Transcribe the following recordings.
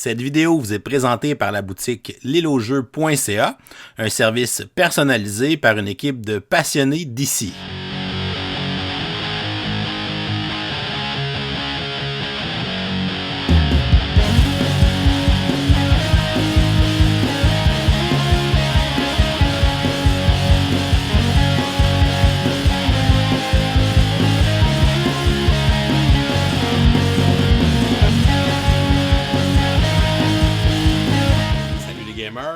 Cette vidéo vous est présentée par la boutique lilojeu.ca, un service personnalisé par une équipe de passionnés d'ici.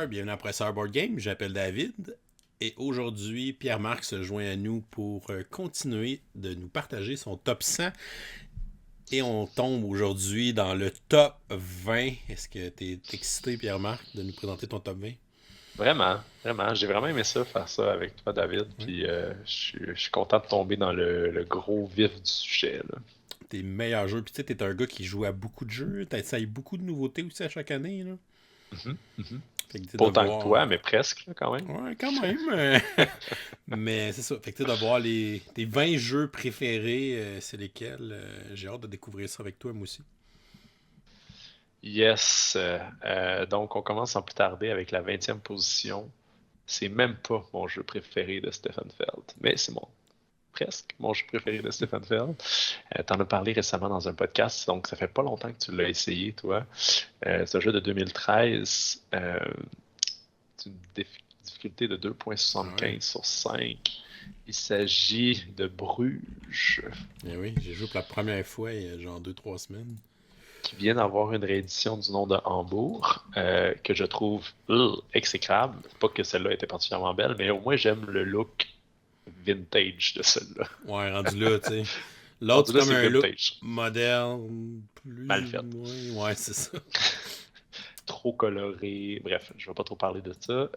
Bienvenue à Presseur Board Game, j'appelle David et aujourd'hui Pierre-Marc se joint à nous pour continuer de nous partager son top 100 et on tombe aujourd'hui dans le top 20. Est-ce que tu es excité Pierre-Marc de nous présenter ton top 20? Vraiment, vraiment. J'ai vraiment aimé ça, faire ça avec toi, David. Puis je suis content de tomber dans le gros vif du sujet, là. Tes meilleurs jeux, puis tu sais, t'es un gars qui joue à beaucoup de jeux, t'essayes beaucoup de nouveautés aussi à chaque année, là. Mhm, mhm. Fait que, Pas de autant que voir... toi, mais presque, là, quand même. Ouais, quand même. Mais c'est ça. Fait que de voir tes 20 jeux préférés, c'est lesquels. J'ai hâte de découvrir ça avec toi, moi aussi. Yes. Donc, on commence sans plus tarder avec la 20e position. C'est même pas mon jeu préféré de Stefan Feld, mais c'est presque mon jeu préféré de Stefan Feld. T'en as parlé récemment dans un podcast, donc ça fait pas longtemps que tu l'as essayé, toi. C'est un jeu de 2013. C'est une difficulté de 2.75 sur 5. Il s'agit de Bruges. Eh oui, j'ai joué pour la première fois il y a genre 2-3 semaines. Qui vient d'avoir une réédition du nom de Hambourg, que je trouve exécrable. Pas que celle-là était particulièrement belle, mais au moins j'aime le look vintage de celle-là. Ouais, rendu là, tu sais. L'autre, Rendu c'est là, comme c'est un look vintage. moderne, plus Mal ou fait. moins. Ouais, c'est ça. Trop coloré. Bref, je ne vais pas trop parler de ça,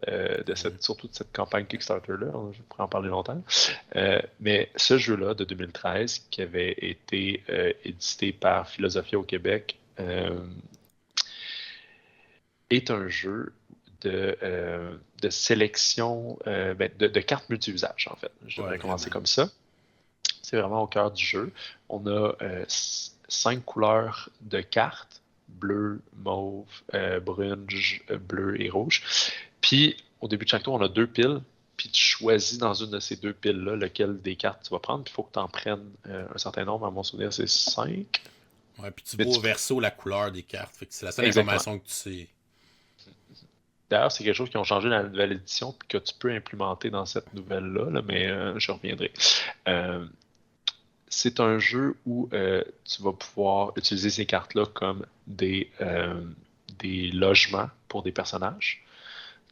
surtout de cette campagne Kickstarter-là. Je pourrais en parler longtemps. Mais ce jeu-là de 2013, qui avait été édité par Philosophia au Québec, est un jeu de sélection, de cartes multi-usage, en fait. Je Ouais, devrais commencer vraiment. comme ça. C'est vraiment au cœur du jeu. On a 5 couleurs de cartes: bleu, mauve, brune, bleu et rouge. Puis, au début de chaque tour, on a 2 piles. Puis, tu choisis dans une de ces 2 piles-là lequel des cartes tu vas prendre. Puis, il faut que tu en prennes un certain nombre. À mon souvenir, c'est 5. Ouais, puis tu Mais vois au verso la couleur des cartes. Fait que c'est la seule Exactement. information que tu sais. D'ailleurs, c'est quelque chose qui ont changé dans la nouvelle édition puis que tu peux implémenter dans cette nouvelle-là, là, mais je reviendrai. Euh, c'est un jeu où tu vas pouvoir utiliser ces cartes-là comme des logements pour des personnages.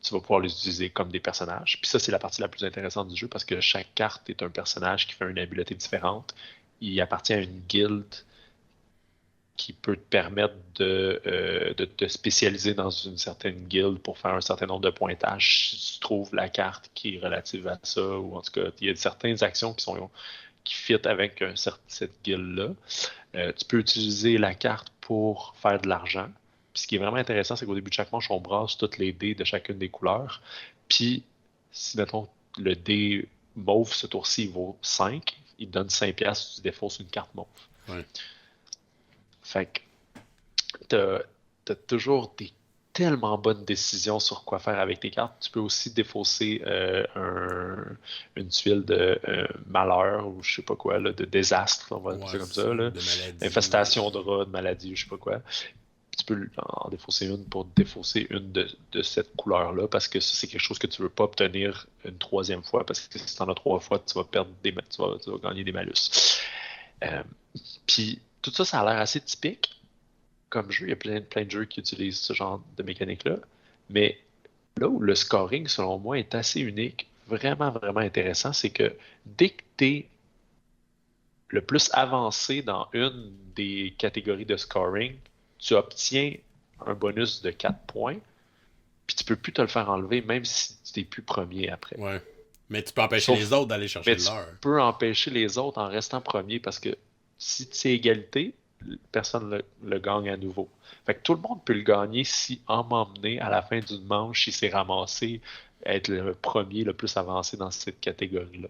Tu vas pouvoir les utiliser comme des personnages. Puis ça, c'est la partie la plus intéressante du jeu parce que chaque carte est un personnage qui fait une habileté différente. Il appartient à une guilde qui peut te permettre de te spécialiser dans une certaine guilde pour faire un certain nombre de pointages si tu trouves la carte qui est relative à ça, ou en tout cas, il y a certaines actions qui fit avec cette guilde-là. Tu peux utiliser la carte pour faire de l'argent. Puis ce qui est vraiment intéressant, c'est qu'au début de chaque manche, on brasse toutes les dés de chacune des couleurs. Puis, si, mettons, le dé mauve, ce tour-ci, il vaut 5, il te donne 5 piastres si tu défausses une carte mauve. Ouais. Fait que t'as toujours des tellement bonnes décisions sur quoi faire avec tes cartes. Tu peux aussi défausser une tuile de malheur ou je sais pas quoi, là, de désastre, on va dire ça comme ça. Là. De maladie. Infestation de rats, de maladie, je sais pas quoi. Tu peux en défausser une pour défausser une de cette couleur-là parce que c'est quelque chose que tu veux pas obtenir une troisième fois parce que si tu en as 3 fois, tu vas perdre tu vas gagner des malus. Puis tout ça, ça a l'air assez typique comme jeu. Il y a plein de jeux qui utilisent ce genre de mécanique-là. Mais là où le scoring, selon moi, est assez unique, vraiment, vraiment intéressant, c'est que dès que tu es le plus avancé dans une des catégories de scoring, tu obtiens un bonus de 4 points, puis tu peux plus te le faire enlever, même si tu n'es plus premier après. Ouais. Mais tu peux empêcher les autres d'aller chercher Mais tu leur. peux empêcher les autres en restant premier parce que si c'est égalité, personne le gagne à nouveau. Fait que tout le monde peut le gagner si, en m'emmener à la fin d'une manche, il s'est ramassé être le premier le plus avancé dans cette catégorie-là.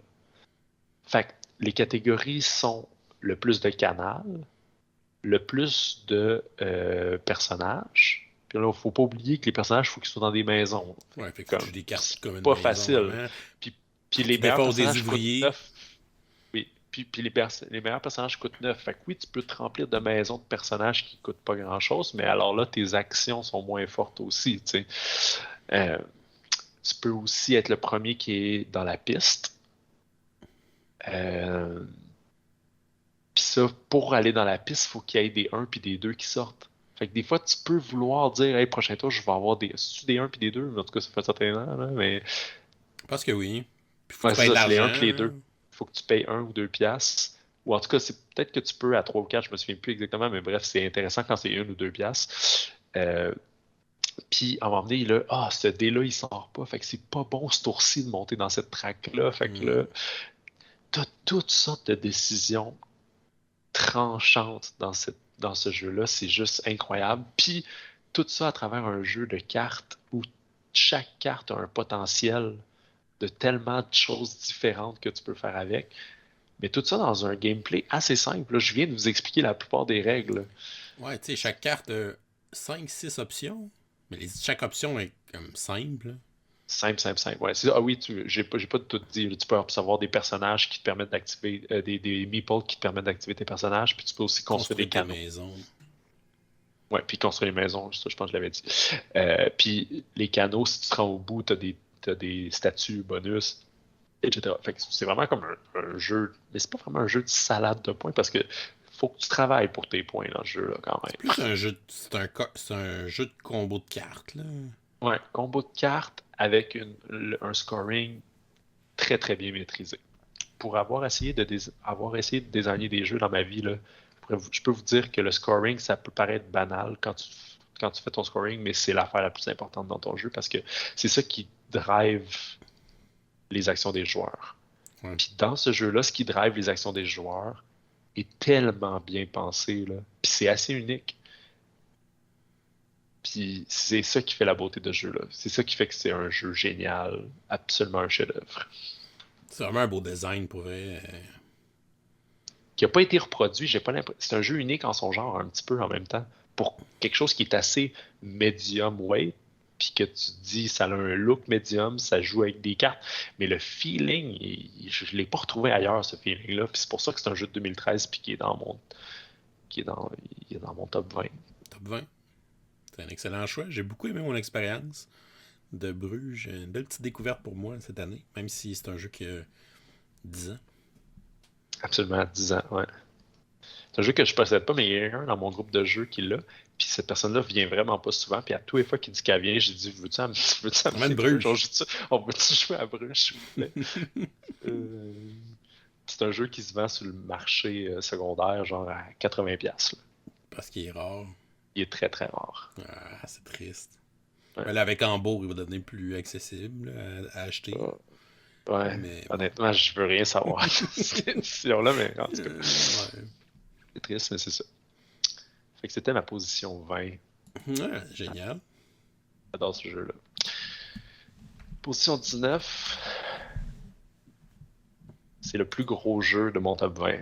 Fait que les catégories sont le plus de canal, le plus de personnages, Puis là, faut pas oublier que les personnages, il faut qu'ils soient dans des maisons. Ouais, fait que faut que Comme, j'ai des cartes c'est comme une pas maison, facile. vraiment. Puis, puis Faut les qu'ils meilleurs déposent des personnages coûtent ouvriers. 9. Oui. Puis les meilleurs personnages coûtent 9. Fait que oui, tu peux te remplir de maisons de personnages qui coûtent pas grand-chose, mais alors là, tes actions sont moins fortes aussi, tu sais. Euh, Tu peux aussi être le premier qui est dans la piste. Euh, Puis ça, pour aller dans la piste, il faut qu'il y ait des 1 puis des 2 qui sortent. Fait que des fois, tu peux vouloir dire, hey, prochain tour, je vais avoir des 1 puis des 2. En tout cas, ça fait un certain temps, là, mais Je pense que oui. Puis faut que ouais, tu c'est payes de ça, c'est les 1 l'argent, puis les là. 2. Il faut que tu payes 1 ou 2 piastres. Ou en tout cas, c'est peut-être que tu peux à 3 ou 4, je me souviens plus exactement, mais bref, c'est intéressant quand c'est 1 ou 2 piastres. Euh, Puis à un moment donné, là, ce dé-là, il sort pas. Fait que c'est pas bon ce tour-ci de monter dans cette track-là. Fait que là, Mhm. t'as toutes sortes de décisions tranchantes dans ce jeu-là. C'est juste incroyable. Puis tout ça à travers un jeu de cartes où chaque carte a un potentiel de tellement de choses différentes que tu peux faire avec. Mais tout ça dans un gameplay assez simple. Là, je viens de vous expliquer la plupart des règles. Ouais, tu sais, chaque carte a 5-6 options. Mais chaque option est comme simple, là. Simple, simple, simple. Ouais, ah oui, j'ai pas tout dit. Tu peux savoir des personnages qui te permettent d'activer, des meeples qui te permettent d'activer tes personnages, puis tu peux aussi construire des Construire tes canaux. maisons. Ouais, puis construire les maisons, ça, je pense que je l'avais dit. Puis les canaux, si tu te rends au bout, t'as des statuts bonus, etc. Fait que c'est vraiment comme un jeu, mais c'est pas vraiment un jeu de salade de points parce que faut que tu travailles pour tes points dans le jeu, là, quand C'est même. plus un jeu, c'est un jeu de combo de cartes, là. Ouais, combo de cartes avec un scoring très très bien maîtrisé. Pour avoir essayé de designer des jeux dans ma vie, là, je peux vous dire que le scoring, ça peut paraître banal quand tu fais ton scoring, mais c'est l'affaire la plus importante dans ton jeu parce que c'est ça qui drive les actions des joueurs. Ouais. Puis dans ce jeu-là, ce qui drive les actions des joueurs est tellement bien pensé, là. Puis c'est assez unique. Puis c'est ça qui fait la beauté de ce jeu-là. C'est ça qui fait que c'est un jeu génial, absolument un chef-d'œuvre. C'est vraiment un beau design pour vrai. Qui n'a pas été reproduit. J'ai pas l'impression. C'est un jeu unique en son genre, un petit peu en même temps. Pour quelque chose qui est assez medium weight, puis que tu te dis ça a un look medium, ça joue avec des cartes, mais le feeling, je ne l'ai pas retrouvé ailleurs, ce feeling-là. Puis c'est pour ça que c'est un jeu de 2013 puis qui est dans mon, il est dans mon top 20. Top 20. C'est un excellent choix. J'ai beaucoup aimé mon expérience de Bruges. Une belle petite découverte pour moi cette année, même si c'est un jeu qui a 10 ans. Absolument, 10 ans, ouais. C'est un jeu que je possède pas, mais il y a un dans mon groupe de jeux qui l'a. Puis cette personne-là vient vraiment pas souvent. Puis à tous les fois qu'il dit qu'elle vient, j'ai dit veux-tu amener Bruges. Bruges? On va-tu jouer à Bruges, s'il vous plaît? Euh, C'est un jeu qui se vend sur le marché secondaire, genre à 80$. Parce qu'il est rare. Il est très très rare. Ah, c'est triste. Ouais. Mais là, avec Hambourg, il va devenir plus accessible là, à acheter. Ouais. Mais Honnêtement, je veux rien savoir de cette édition-là, mais en tout cas, ouais. c'est triste, mais c'est ça. Fait que c'était ma position 20. Ouais, génial. J'adore ce jeu-là. Position 19, c'est le plus gros jeu de mon top 20.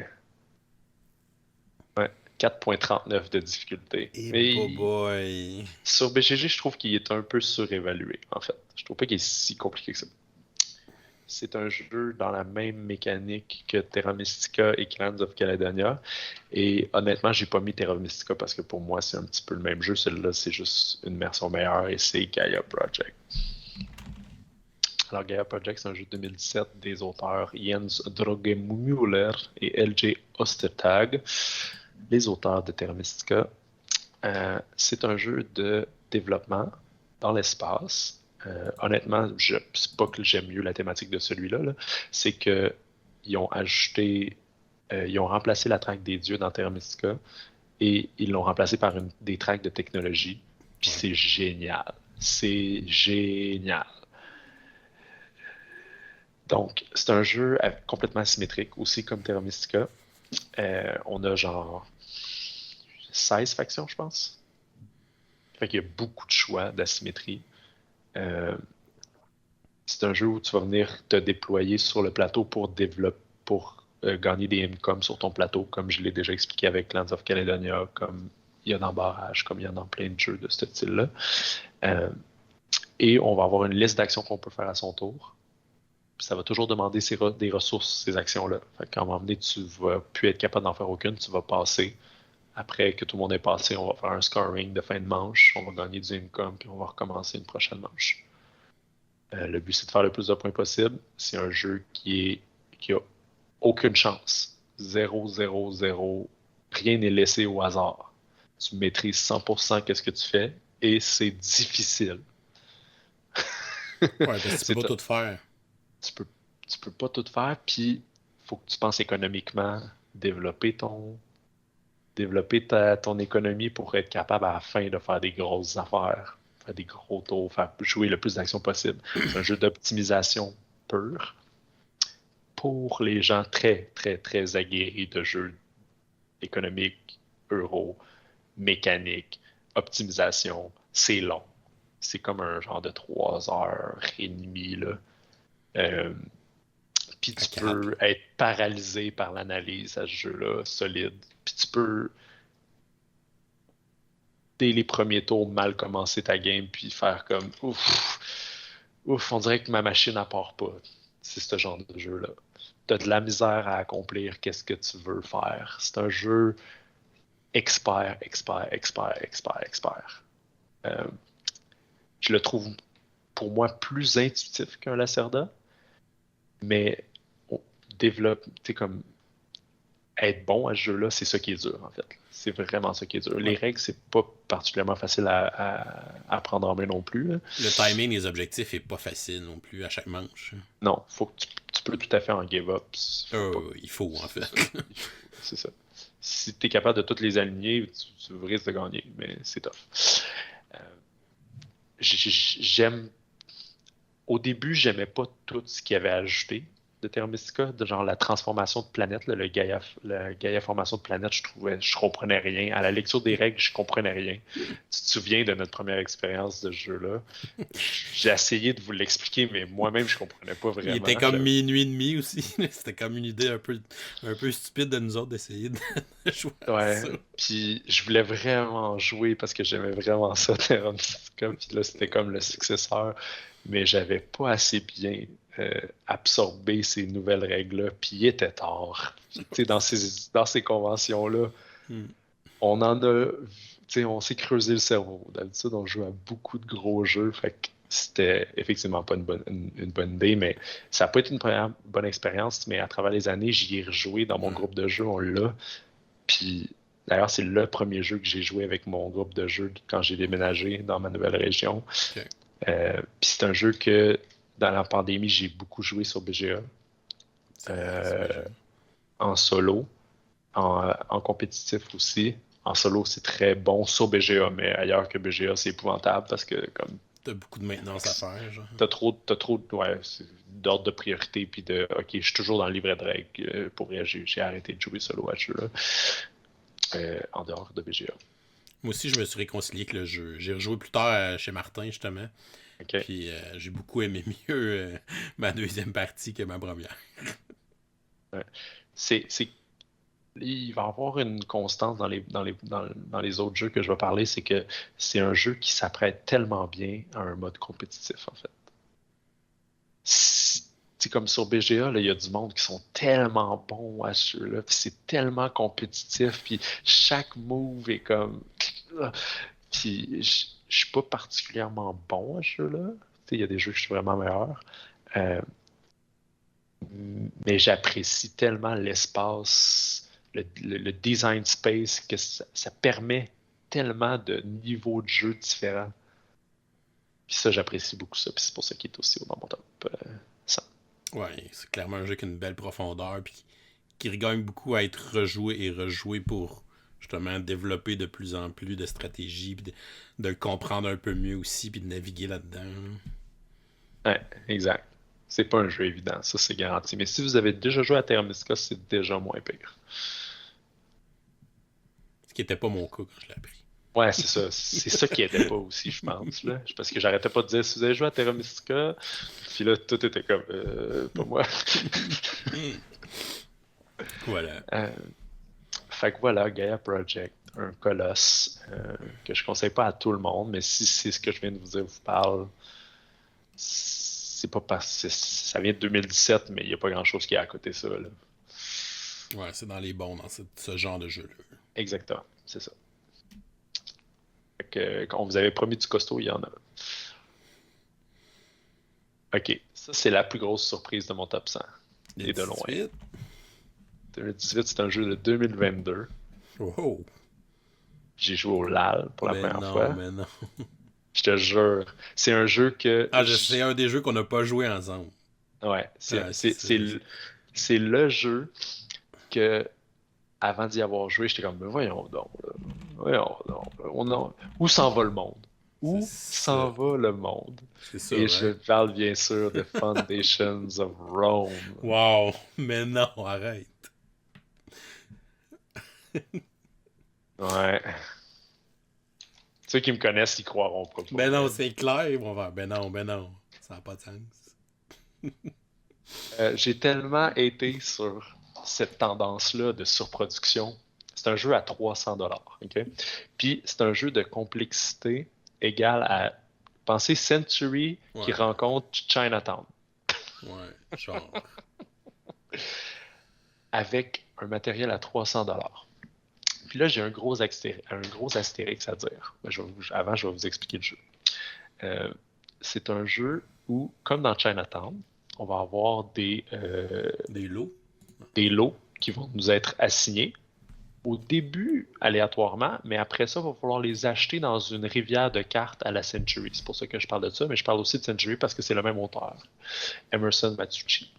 Ouais, 4.39 de difficulté. Et Mais boy. sur BGG, je trouve qu'il est un peu surévalué, en fait. Je trouve pas qu'il est si compliqué que ça. C'est un jeu dans la même mécanique que Terra Mystica et Clans of Caledonia. Et honnêtement, j'ai pas mis Terra Mystica parce que pour moi, c'est un petit peu le même jeu. Celui-là, c'est juste une version meilleure et c'est Gaia Project. Alors, Gaia Project, c'est un jeu de 2017 des auteurs Jens Drogemüller et LJ Ostertag, les auteurs de Terra Mystica. C'est un jeu de développement dans l'espace. Honnêtement, c'est pas que j'aime mieux la thématique de celui-là, là. C'est que ils ont ajouté, ils ont remplacé la traque des dieux dans Terra Mystica et ils l'ont remplacé par des tracks de technologie. Puis Ouais. c'est génial. C'est génial. Donc, c'est un jeu complètement asymétrique, aussi comme Terra Mystica. On a genre 16 factions, je pense. Fait qu'il y a beaucoup de choix d'asymétrie. C'est un jeu où tu vas venir te déployer sur le plateau pour développer, pour gagner des incomes sur ton plateau, comme je l'ai déjà expliqué avec Clans of Caledonia, comme il y a dans Barrage, comme il y a dans plein de jeux de ce style-là. Et on va avoir une liste d'actions qu'on peut faire à son tour. Puis ça va toujours demander des ressources, ces actions-là. Fait qu'à un moment donné, tu vas plus être capable d'en faire aucune, tu vas passer. Après que tout le monde est passé, on va faire un scoring de fin de manche, on va gagner du income, puis on va recommencer une prochaine manche. Le but, c'est de faire le plus de points possible. C'est un jeu qui a aucune chance. 0, 0, 0. Rien n'est laissé au hasard. Tu maîtrises 100% qu'est-ce que tu fais et c'est difficile. Ouais, parce que tu peux pas tout faire. Tu peux pas tout faire, puis il faut que tu penses économiquement, développer ton économie pour être capable à la fin de faire des grosses affaires, faire des gros tours, faire jouer le plus d'actions possible. C'est un jeu d'optimisation pur pour les gens très, très, très aguerris de jeux économiques, euro, mécanique, optimisation. C'est long. C'est comme un genre de 3 heures et demie, là. Puis tu peux être paralysé par l'analyse à ce jeu-là, solide. Puis tu peux, dès les premiers tours, mal commencer ta game, puis faire comme ouf, on dirait que ma machine n'a part pas. C'est ce genre de jeu-là. Tu as de la misère à accomplir qu'est-ce que tu veux faire. C'est un jeu expert. Je le trouve, pour moi, plus intuitif qu'un Lacerda, mais comme être bon à ce jeu-là, c'est ça qui est dur, en fait. C'est vraiment ça qui est dur. Les règles, c'est pas particulièrement facile à prendre en main non plus. Là. Le timing des objectifs est pas facile non plus à chaque manche. Non, faut que tu peux tout à fait en give up. Il faut, en fait. C'est ça. Si tu es capable de toutes les aligner, tu risques de gagner, mais c'est tough. Au début, j'aimais pas tout ce qu'il y avait ajouté de Terra Mystica, de genre la transformation de planète, la Gaia formation de planète, je comprenais rien. À la lecture des règles, je comprenais rien. Tu te souviens de notre première expérience de ce jeu-là? J'ai essayé de vous l'expliquer, mais moi-même, je comprenais pas vraiment. Il était comme minuit et demi aussi. C'était comme une idée un peu stupide de nous autres d'essayer de jouer à ça. Puis je voulais vraiment jouer parce que j'aimais vraiment ça, Terra Mystica. Puis là, c'était comme le successeur. Mais j'avais pas assez bien absorbé ces nouvelles règles-là, puis il était tard. Dans ces conventions-là, on s'est creusé le cerveau. D'habitude, on joue à beaucoup de gros jeux, fait que c'était effectivement pas une bonne idée, mais ça n'a pas été une première bonne expérience, mais à travers les années, j'y ai rejoué dans mon groupe de jeux, on l'a. Puis d'ailleurs, c'est le premier jeu que j'ai joué avec mon groupe de jeux quand j'ai déménagé dans ma nouvelle région. Okay. Puis c'est un jeu que dans la pandémie, j'ai beaucoup joué sur BGA. En solo, en compétitif aussi. En solo, c'est très bon sur BGA, mais ailleurs que BGA, c'est épouvantable parce que comme t'as beaucoup de maintenance à faire, genre. T'as trop d'ordre de priorité puis OK, je suis toujours dans le livret de règles pour réagir. J'ai arrêté de jouer solo à ce jeu-là en dehors de BGA. Moi aussi, je me suis réconcilié avec le jeu. J'ai rejoué plus tard chez Martin, justement. Okay. Puis j'ai beaucoup aimé mieux ma deuxième partie que ma première. Il va y avoir une constance dans les autres jeux que je vais parler, c'est que c'est un jeu qui s'apprête tellement bien à un mode compétitif, en fait. C'est comme sur BGA, il y a du monde qui sont tellement bons à ce jeu-là, puis c'est tellement compétitif, puis chaque move est comme... Puis je suis pas particulièrement bon à ce jeu-là. Il y a des jeux que je suis vraiment meilleur. Mais j'apprécie tellement l'espace, le design space, que ça permet tellement de niveaux de jeu différents. Puis ça, j'apprécie beaucoup ça. Puis c'est pour ça qu'il est aussi dans mon top 100. Ouais, c'est clairement un jeu qui a une belle profondeur, puis qui regagne beaucoup à être rejoué et rejoué pour justement développer de plus en plus de stratégies, puis de le comprendre un peu mieux aussi, puis de naviguer là-dedans. Ouais, exact. C'est pas un jeu évident, ça c'est garanti. Mais si vous avez déjà joué à Terra Mystica, c'est déjà moins pire. Ce qui n'était pas mon cas quand je l'ai appris. Ouais, c'est ça. C'est ça qui n'était pas aussi, je pense. Là. Parce que j'arrêtais pas de dire si vous avez joué à Terra Mystica, puis là, tout était comme pas moi. Voilà. Fait que voilà, Gaia Project. un colosse que je conseille pas à tout le monde, mais si c'est ce que je viens de vous dire vous parle, c'est pas parce ça vient de 2017, mais il n'y a pas grand-chose qui est à côté de ça. Là. Ouais, c'est dans les bons, dans ce genre de jeu-là. Exactement, c'est ça. Fait que, quand on vous avait promis du costaud, il y en a. Ok, ça c'est la plus grosse surprise de mon top 100. Le Et de loin. 18. 2018, c'est un jeu de 2022. Wow. J'ai joué au LAL pour la première fois. Mais non. Je te jure, c'est un jeu que... C'est un des jeux qu'on n'a pas joué ensemble. Ouais, Ah, c'est le jeu que, avant d'y avoir joué, j'étais comme, mais voyons donc, là. Voyons donc, là. Où s'en va le monde? Où s'en va le monde? C'est ça, Et je parle bien sûr de Foundations of Rome. Wow, mais non, arrête. Ouais. Ceux qui me connaissent, ils croiront pas. Ben non, c'est clair, ils vont faire. Ben non, ça n'a pas de sens. J'ai tellement été sur cette tendance-là de surproduction. C'est un jeu à $300, ok? Puis c'est un jeu de complexité égale à, pensez Century qui rencontre Chinatown. Ouais, genre. Avec un matériel à $300. Puis là, j'ai un gros astérix à dire. Avant, je vais vous expliquer le jeu. C'est un jeu où, comme dans Chinatown, on va avoir des lots qui vont nous être assignés. Au début, aléatoirement, mais après ça, il va falloir les acheter dans une rivière de cartes à la Century. C'est pour ça que je parle de ça, mais je parle aussi de Century parce que c'est le même auteur, Emerson Matsuuchi.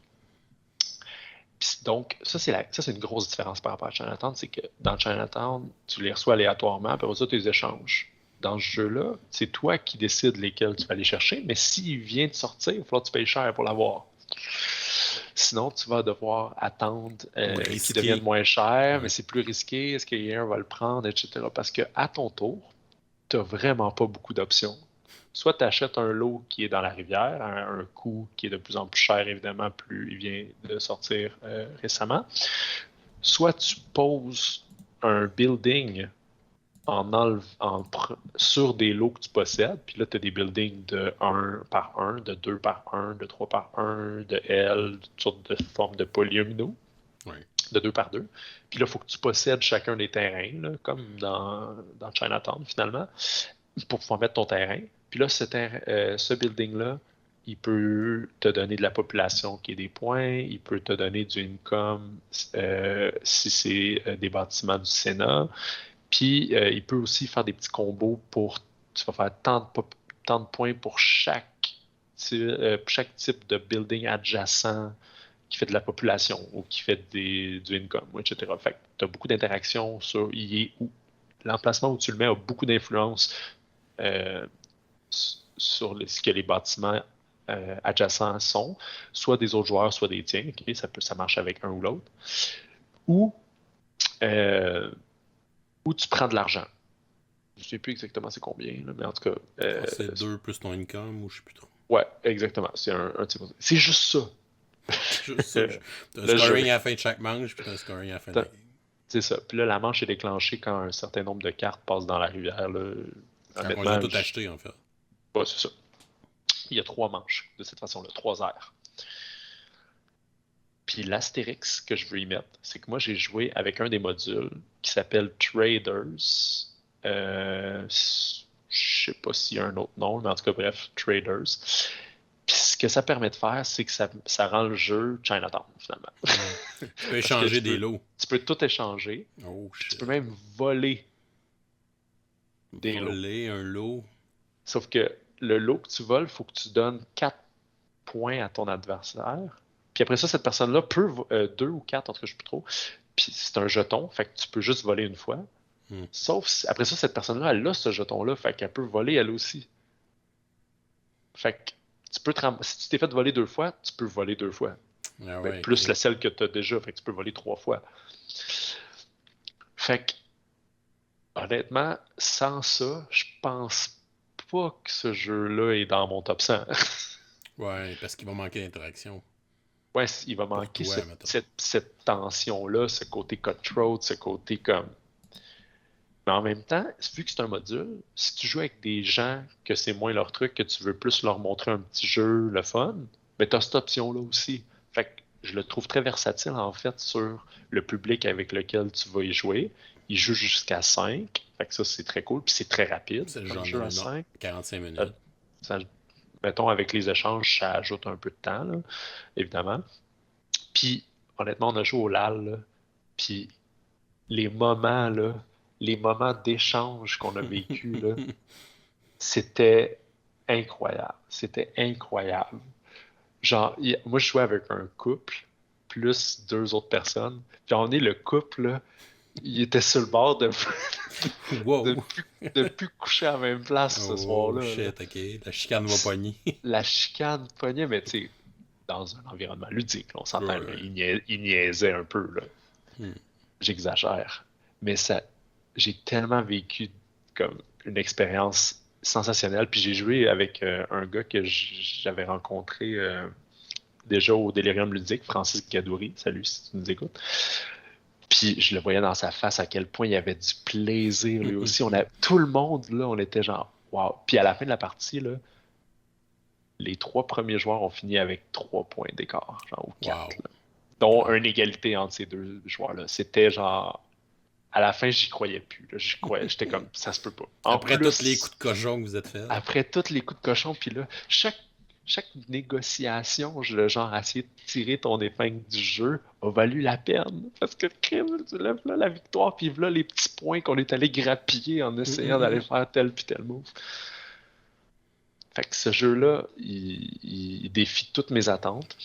Donc, ça, c'est une grosse différence par rapport à Chinatown, c'est que dans Chinatown, tu les reçois aléatoirement, puis après ça, tu les échanges. Dans ce jeu-là, c'est toi qui décides lesquels tu vas aller chercher, mais s'il vient de sortir, il va falloir que tu payes cher pour l'avoir. Sinon, tu vas devoir attendre qu'il devienne moins cher, mais c'est plus risqué, est-ce qu'il y a un va le prendre, etc. Parce qu'à ton tour, tu n'as vraiment pas beaucoup d'options. Soit tu achètes un lot qui est dans la rivière, à un coût qui est de plus en plus cher, évidemment, plus il vient de sortir récemment. Soit tu poses un building sur des lots que tu possèdes, puis là, tu as des buildings de 1 par 1, de 2 par 1, de 3 par 1, de L, toutes sortes de formes de polyomino, de 2 par 2. Puis là, il faut que tu possèdes chacun des terrains, là, comme dans Chinatown, finalement, pour pouvoir mettre ton terrain. Puis là, ce building-là, il peut te donner de la population qui est des points, il peut te donner du income si c'est des bâtiments du Sénat, puis il peut aussi faire des petits combos tu vas faire tant de points pour chaque type de building adjacent qui fait de la population ou qui fait du income, etc. Fait que tu as beaucoup d'interactions sur l'emplacement où tu le mets a beaucoup d'influence sur ce que les bâtiments adjacents sont, soit des autres joueurs, soit des tiens. Okay? Ça marche avec un ou l'autre. Ou tu prends de l'argent. Je ne sais plus exactement c'est combien, là, mais en tout cas... c'est 2 plus ton income, ou je ne sais plus trop. Ouais, exactement. C'est juste ça. Juste ça. Tu as un scoring à la fin de chaque manche, puis tu as un scoring à la fin de la game. C'est ça. Puis là, la manche est déclenchée quand un certain nombre de cartes passent dans la rivière. Là. Quand on a tout acheté, en fait. Ouais, c'est ça. Il y a 3 manches, de cette façon-là, 3 aires. Puis l'astérix que je veux y mettre, c'est que moi, j'ai joué avec un des modules qui s'appelle Traders. Je sais pas s'il y a un autre nom, mais en tout cas, bref, Traders. Puis ce que ça permet de faire, c'est que ça rend le jeu Chinatown, finalement. Tu peux échanger des lots. Tu peux tout échanger. Tu peux même voler des lots. Voler un lot. Sauf que le lot que tu voles, il faut que tu donnes 4 points à ton adversaire. Puis après ça, cette personne-là peut 2 ou 4, en tout cas, je ne sais plus trop. Puis c'est un jeton, fait que tu peux juste voler une fois. Sauf si, après ça, cette personne-là, elle a ce jeton-là, fait qu'elle peut voler elle aussi. Fait que si tu t'es fait voler 2 fois, tu peux voler 2 fois. Ah ouais, plus la celle que tu as déjà, fait que tu peux voler 3 fois. Fait que, honnêtement, sans ça, je pense pas que ce jeu-là est dans mon top 100. Ouais, parce qu'il va manquer d'interaction. Ouais, il va manquer cette tension-là, ce côté cutthroat, ce côté comme... Mais en même temps, vu que c'est un module, si tu joues avec des gens que c'est moins leur truc, que tu veux plus leur montrer un petit jeu, le fun, ben t'as cette option-là aussi. Fait que je le trouve très versatile en fait sur le public avec lequel tu vas y jouer. Il joue jusqu'à 5. Fait que ça, c'est très cool. Puis c'est très rapide C'est le comme genre jeu à non, 5. 45 Ça, minutes. ça- mettons, avec les échanges, ça ajoute un peu de temps, là, évidemment. Puis, honnêtement, on a joué au LAL, là, puis les moments, là, les moments d'échange qu'on a vécu, là, c'était incroyable. C'était incroyable. Genre, moi, je jouais avec un couple, plus deux autres personnes. Puis on est le couple, là, il était sur le bord de Wow! plus, de plus coucher à la même place ce Oh soir-là, là. shit, ok. La chicane va pogner. La chicane pognait, mais tu sais, dans un environnement ludique, là, on s'entend, là, Ouais. il niaisait un peu, là. Hmm. J'exagère. Mais ça, j'ai tellement vécu comme une expérience sensationnelle. Puis j'ai joué avec un gars que j'avais rencontré déjà au Delirium Ludique, Francis Gadouri. Salut si tu nous écoutes. Puis je le voyais dans sa face à quel point il avait du plaisir lui aussi. Tout le monde, là, on était genre, wow. Puis à la fin de la partie, là, les trois premiers joueurs ont fini avec 3 points d'écart, genre, ou quatre, Wow. là. Dont Wow. une égalité entre ces deux joueurs-là. C'était genre à la fin, j'y croyais plus. Là. J'y croyais, j'étais comme, ça se peut pas. En Après tous les coups plus, de cochon que vous êtes faits. après tous les coups de cochon, puis là, chaque négociation, le genre, essayer de tirer ton épingle du jeu, a valu la peine. Parce que, crime, tu lèves là la victoire, puis là, les petits points qu'on est allé grappiller en Hum, essayant hum, d'aller hum. faire tel puis tel move. Fait que ce jeu-là, il défie toutes mes attentes.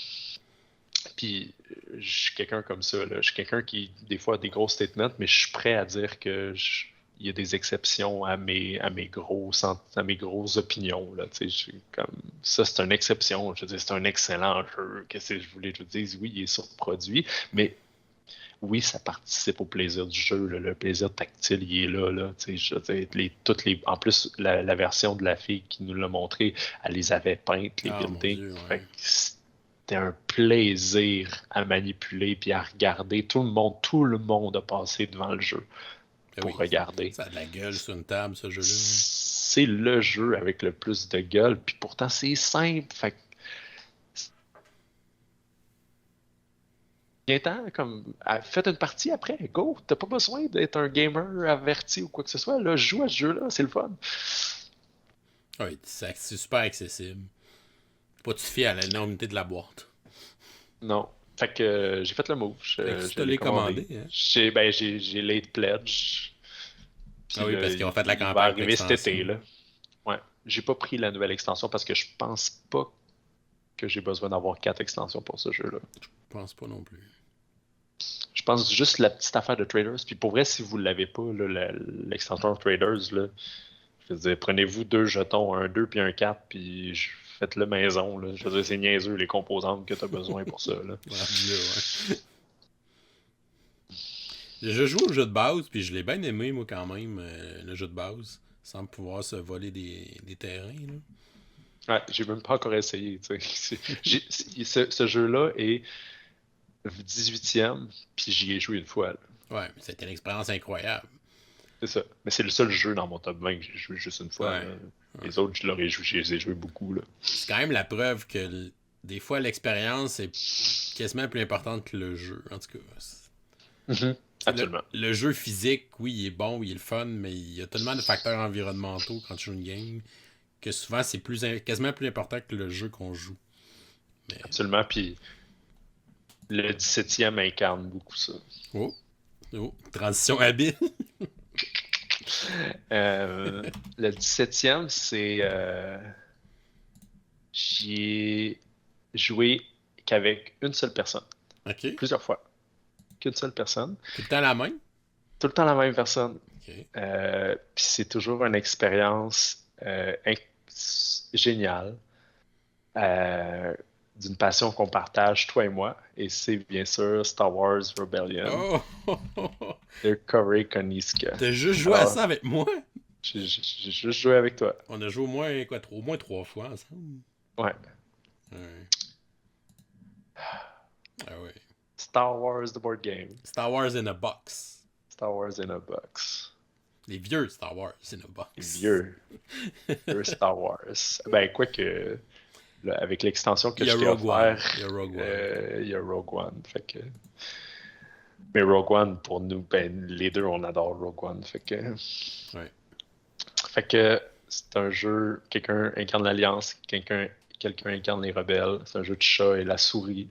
Puis je suis quelqu'un comme ça, là. Je suis quelqu'un qui, des fois, a des gros statements, mais je suis prêt à dire il y a des exceptions à mes grosses opinions, là. Tu sais, comme, ça, c'est une exception. Je veux dire, c'est un excellent jeu. Qu'est-ce que je voulais que je dise? Oui, il est surproduit, mais oui, ça participe au plaisir du jeu, là. Le plaisir tactile, il est là, là. Tu sais, je veux dire, en plus, la version de la fille qui nous l'a montré, elle les avait peintes, les Ah mon buildings. dieu, Fait ouais. que c'était un plaisir à manipuler puis à regarder. Tout le monde a passé devant le jeu Ben pour oui, regarder. ça a de la gueule sur une table, ce jeu-là. C'est le jeu avec le plus de gueule, puis pourtant c'est simple. Fait que bien temps, comme faites une partie après, go. T'as pas besoin d'être un gamer averti ou quoi que ce soit. Là, joue à ce jeu-là, c'est le fun. Oui, c'est super accessible. Faut pas te fier à l'énormité de la boîte. Non. Fait que j'ai fait le move, Fait que si je tu l'ai l'as commandé. commandé, hein. J'ai late pledge. Ah Puis oui, là, parce qu'ils ont fait la il va campagne pour arriver cet été, l'extension. là. Ouais. J'ai pas pris la nouvelle extension parce que je pense pas que j'ai besoin d'avoir 4 extensions pour ce jeu-là. Je pense pas non plus. Je pense juste la petite affaire de Traders. Puis pour vrai, si vous l'avez pas, là, l'extension Traders, là, je veux dire, prenez-vous 2 jetons, un 2 puis un 4, puis faites-le maison. Là. Je veux dire, c'est niaiseux les composantes que tu as besoin pour ça. Là. Rendu là, ouais. Je joue au jeu de base, puis je l'ai bien aimé, moi, quand même, le jeu de base, sans pouvoir se voler des terrains, là. Ouais, j'ai même pas encore essayé. Tu sais. Ce jeu-là est 18e, puis j'y ai joué une fois. Là. Ouais, c'était une expérience incroyable. C'est ça. Mais c'est le seul jeu dans mon top 20 que j'ai joué juste une fois. Ouais. Là. Ouais. Les autres, je les ai joués beaucoup. Là. C'est quand même la preuve que des fois l'expérience est quasiment plus importante que le jeu. En tout cas, Mhm. Absolument. le jeu physique, oui, il est bon, il est le fun, mais il y a tellement de facteurs environnementaux quand tu joues une game que souvent c'est quasiment plus important que le jeu qu'on joue. Mais Absolument. Puis le 17e incarne beaucoup ça. oh, oh, transition habile. Le 17e, c'est. J'y ai joué qu'avec une seule personne. Ok. Plusieurs fois. Qu'une seule personne. Tout le temps la même. Tout le temps la même personne. Ok. Puis c'est toujours une expérience géniale. euh, d'une passion qu'on partage, toi et moi. Et c'est bien sûr Star Wars Rebellion Oh! de Corey Koniska. T'as juste joué à Alors, ça avec moi? j'ai juste joué avec toi. On a joué au moins, quoi, au moins 3 fois ensemble. Ouais. Ouais. Ah ouais. Star Wars, the board game. Star Wars in a box. Star Wars in a box. Les vieux Star Wars, Xenobox. Vieux Star Wars. Ben, quoique, là, avec l'extension que je t'ai offert, Il y a Rogue One. il y a Rogue One. Fait que... Mais Rogue One, pour nous, ben, les deux, on adore Rogue One. Fait que c'est un jeu, quelqu'un incarne l'Alliance, quelqu'un incarne les rebelles. C'est un jeu de chat et la souris.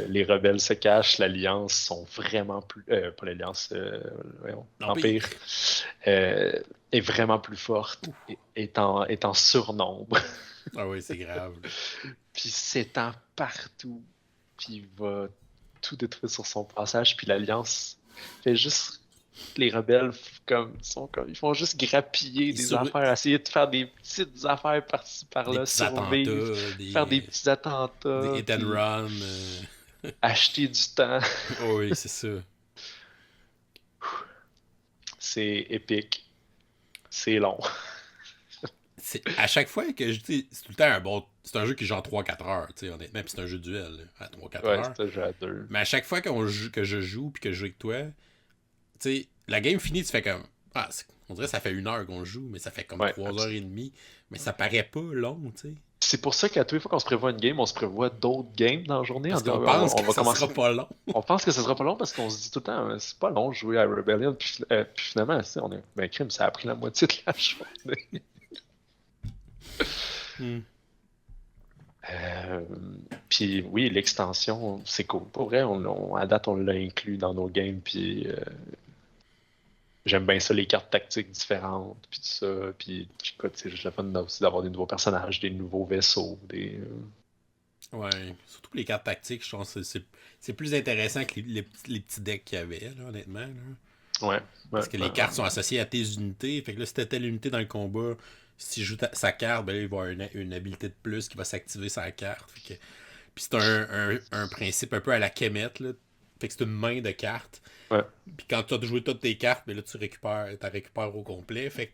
Les rebelles se cachent, l'Alliance sont vraiment plus... pas l'Alliance, l'Empire est vraiment plus forte, est en surnombre. Ah oui, c'est grave. Puis s'étend partout, puis il va tout détruire sur son passage, puis l'Alliance fait juste... Les rebelles, ils font juste grappiller des affaires, essayer de faire des petites affaires par-ci par-là, survivre, faire des petits attentats. Des hit and run. Acheter du temps. Oh oui, c'est ça. C'est épique. C'est long. À chaque fois que je dis, c'est tout le temps c'est un jeu qui joue en 3-4 heures, honnêtement, puis c'est un jeu de duel, à 3-4 heures. C'est un jeu à 2. Mais à chaque fois que je joue, puis que je joue avec toi, la game finie, tu fais comme... on dirait que ça fait 1 heure qu'on joue, mais ça fait comme 3h30. Mais ça paraît pas long, tu sais. C'est pour ça qu'à toutes les fois qu'on se prévoit une game, on se prévoit d'autres games dans la journée. Parce qu'on pense que ça sera pas long. On pense que ça sera pas long parce qu'on se dit tout le temps, c'est pas long de jouer à Rebellion. Puis finalement, on est... Ben, crime, ça a pris la moitié de la journée. Puis oui, l'extension, c'est cool. Pour vrai, à date, on l'a inclus dans nos games. Puis j'aime bien ça, les cartes tactiques différentes, puis tout ça. Puis écoute, c'est juste le fun aussi d'avoir des nouveaux personnages, des nouveaux vaisseaux, Ouais, surtout les cartes tactiques, je pense que c'est plus intéressant que les petits decks qu'il y avait, là, honnêtement. Là. Ouais. Parce que les cartes sont associées à tes unités. Fait que là, si t'as telle unité dans le combat, si tu joues sa carte, ben là, il va avoir une habilité de plus qui va s'activer sa carte. Fait que... Puis c'est un principe un peu à la Kemet, là. Fait que c'est une main de cartes. Ouais. Puis quand tu as joué toutes tes cartes, ben là, tu récupères au complet. Fait que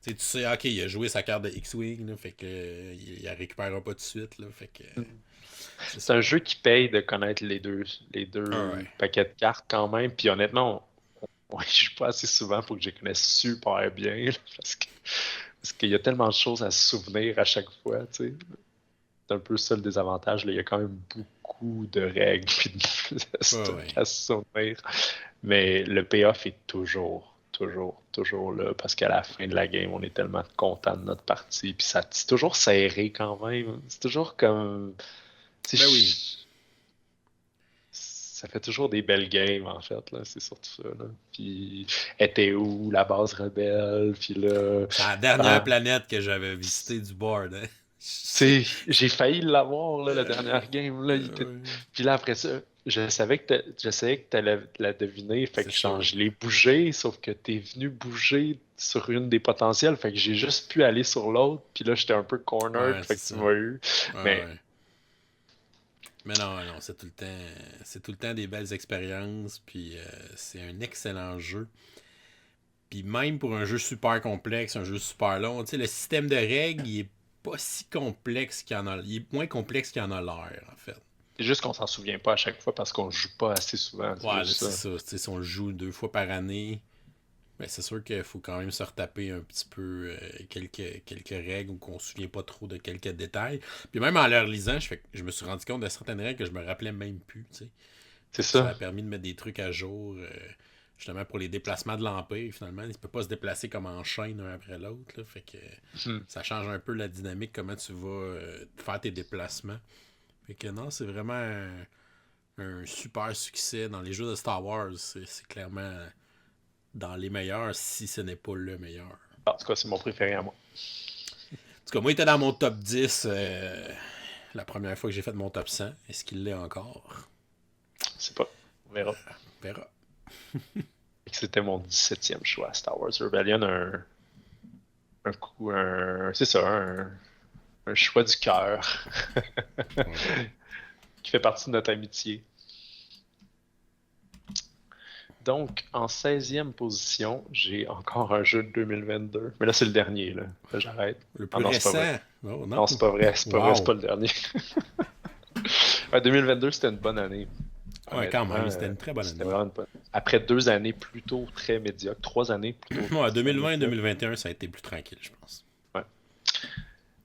tu sais, ok, il a joué sa carte de X-Wing, là, fait que il la récupérera pas tout de suite. Là, fait que, c'est un jeu qui paye de connaître les deux paquets de cartes quand même. Puis honnêtement, on joue pas assez souvent pour que je les connaisse super bien. Là, parce qu'il y a tellement de choses à se souvenir à chaque fois. Tu sais. C'est un peu ça le désavantage. Là. Il y a quand même beaucoup de règles et de à se souvenir. Mais le payoff est toujours là. Parce qu'à la fin de la game, on est tellement content de notre partie. Puis c'est toujours serré quand même. C'est toujours comme... oui. Ça fait toujours des belles games, en fait, là. C'est surtout ça, là. Puis, était où, la base rebelle, puis là... C'est la dernière planète que j'avais visitée du board, hein. J'ai failli l'avoir, là, la dernière game, là. Puis là, après ça, je savais que t'allais la deviner, fait que je l'ai bougé, sauf que t'es venu bouger sur une des potentielles, fait que j'ai juste pu aller sur l'autre, puis là, j'étais un peu cornered, fait que tu m'as eu. Mais non, c'est tout le temps des belles expériences, puis c'est un excellent jeu. Puis même pour un jeu super complexe, un jeu super long, tu sais, le système de règles, il est pas si complexe qu'il en a. Il est moins complexe qu'il en a l'air, en fait. C'est juste qu'on s'en souvient pas à chaque fois parce qu'on joue pas assez souvent. Ouais, c'est ça. Tu sais, si on le joue 2 fois par année, ben c'est sûr qu'il faut quand même se retaper un petit peu quelques règles ou qu'on se souvient pas trop de quelques détails. Puis même en leur lisant, je me suis rendu compte de certaines règles que je me rappelais même plus. Tu sais. C'est ça. Ça a permis de mettre des trucs à jour, justement pour les déplacements de l'Empire. Finalement, il ne peut pas se déplacer comme en chaîne un après l'autre. Là, fait que ça change un peu la dynamique, comment tu vas faire tes déplacements. Fait que non, c'est vraiment un super succès dans les jeux de Star Wars. C'est clairement dans les meilleurs, si ce n'est pas le meilleur. En tout cas, c'est mon préféré à moi. En tout cas, moi, il était dans mon top 10 la première fois que j'ai fait mon top 100. Est-ce qu'il l'est encore? Je sais pas. On verra. On verra. C'était mon 17e choix. Star Wars Rebellion, c'est ça, un choix du cœur qui fait partie de notre amitié. Donc, en 16e position, j'ai encore un jeu de 2022. Mais là, c'est le dernier. Là j'arrête. Le plus récent. Non, c'est pas vrai. C'est pas vrai, c'est pas le dernier. 2022, c'était une bonne année. Ouais, quand même. C'était une très bonne année. après 2 années plutôt très médiocres, 3 années plutôt. Ouais, 2020 et 2021, ça a été plus tranquille, je pense. Ouais.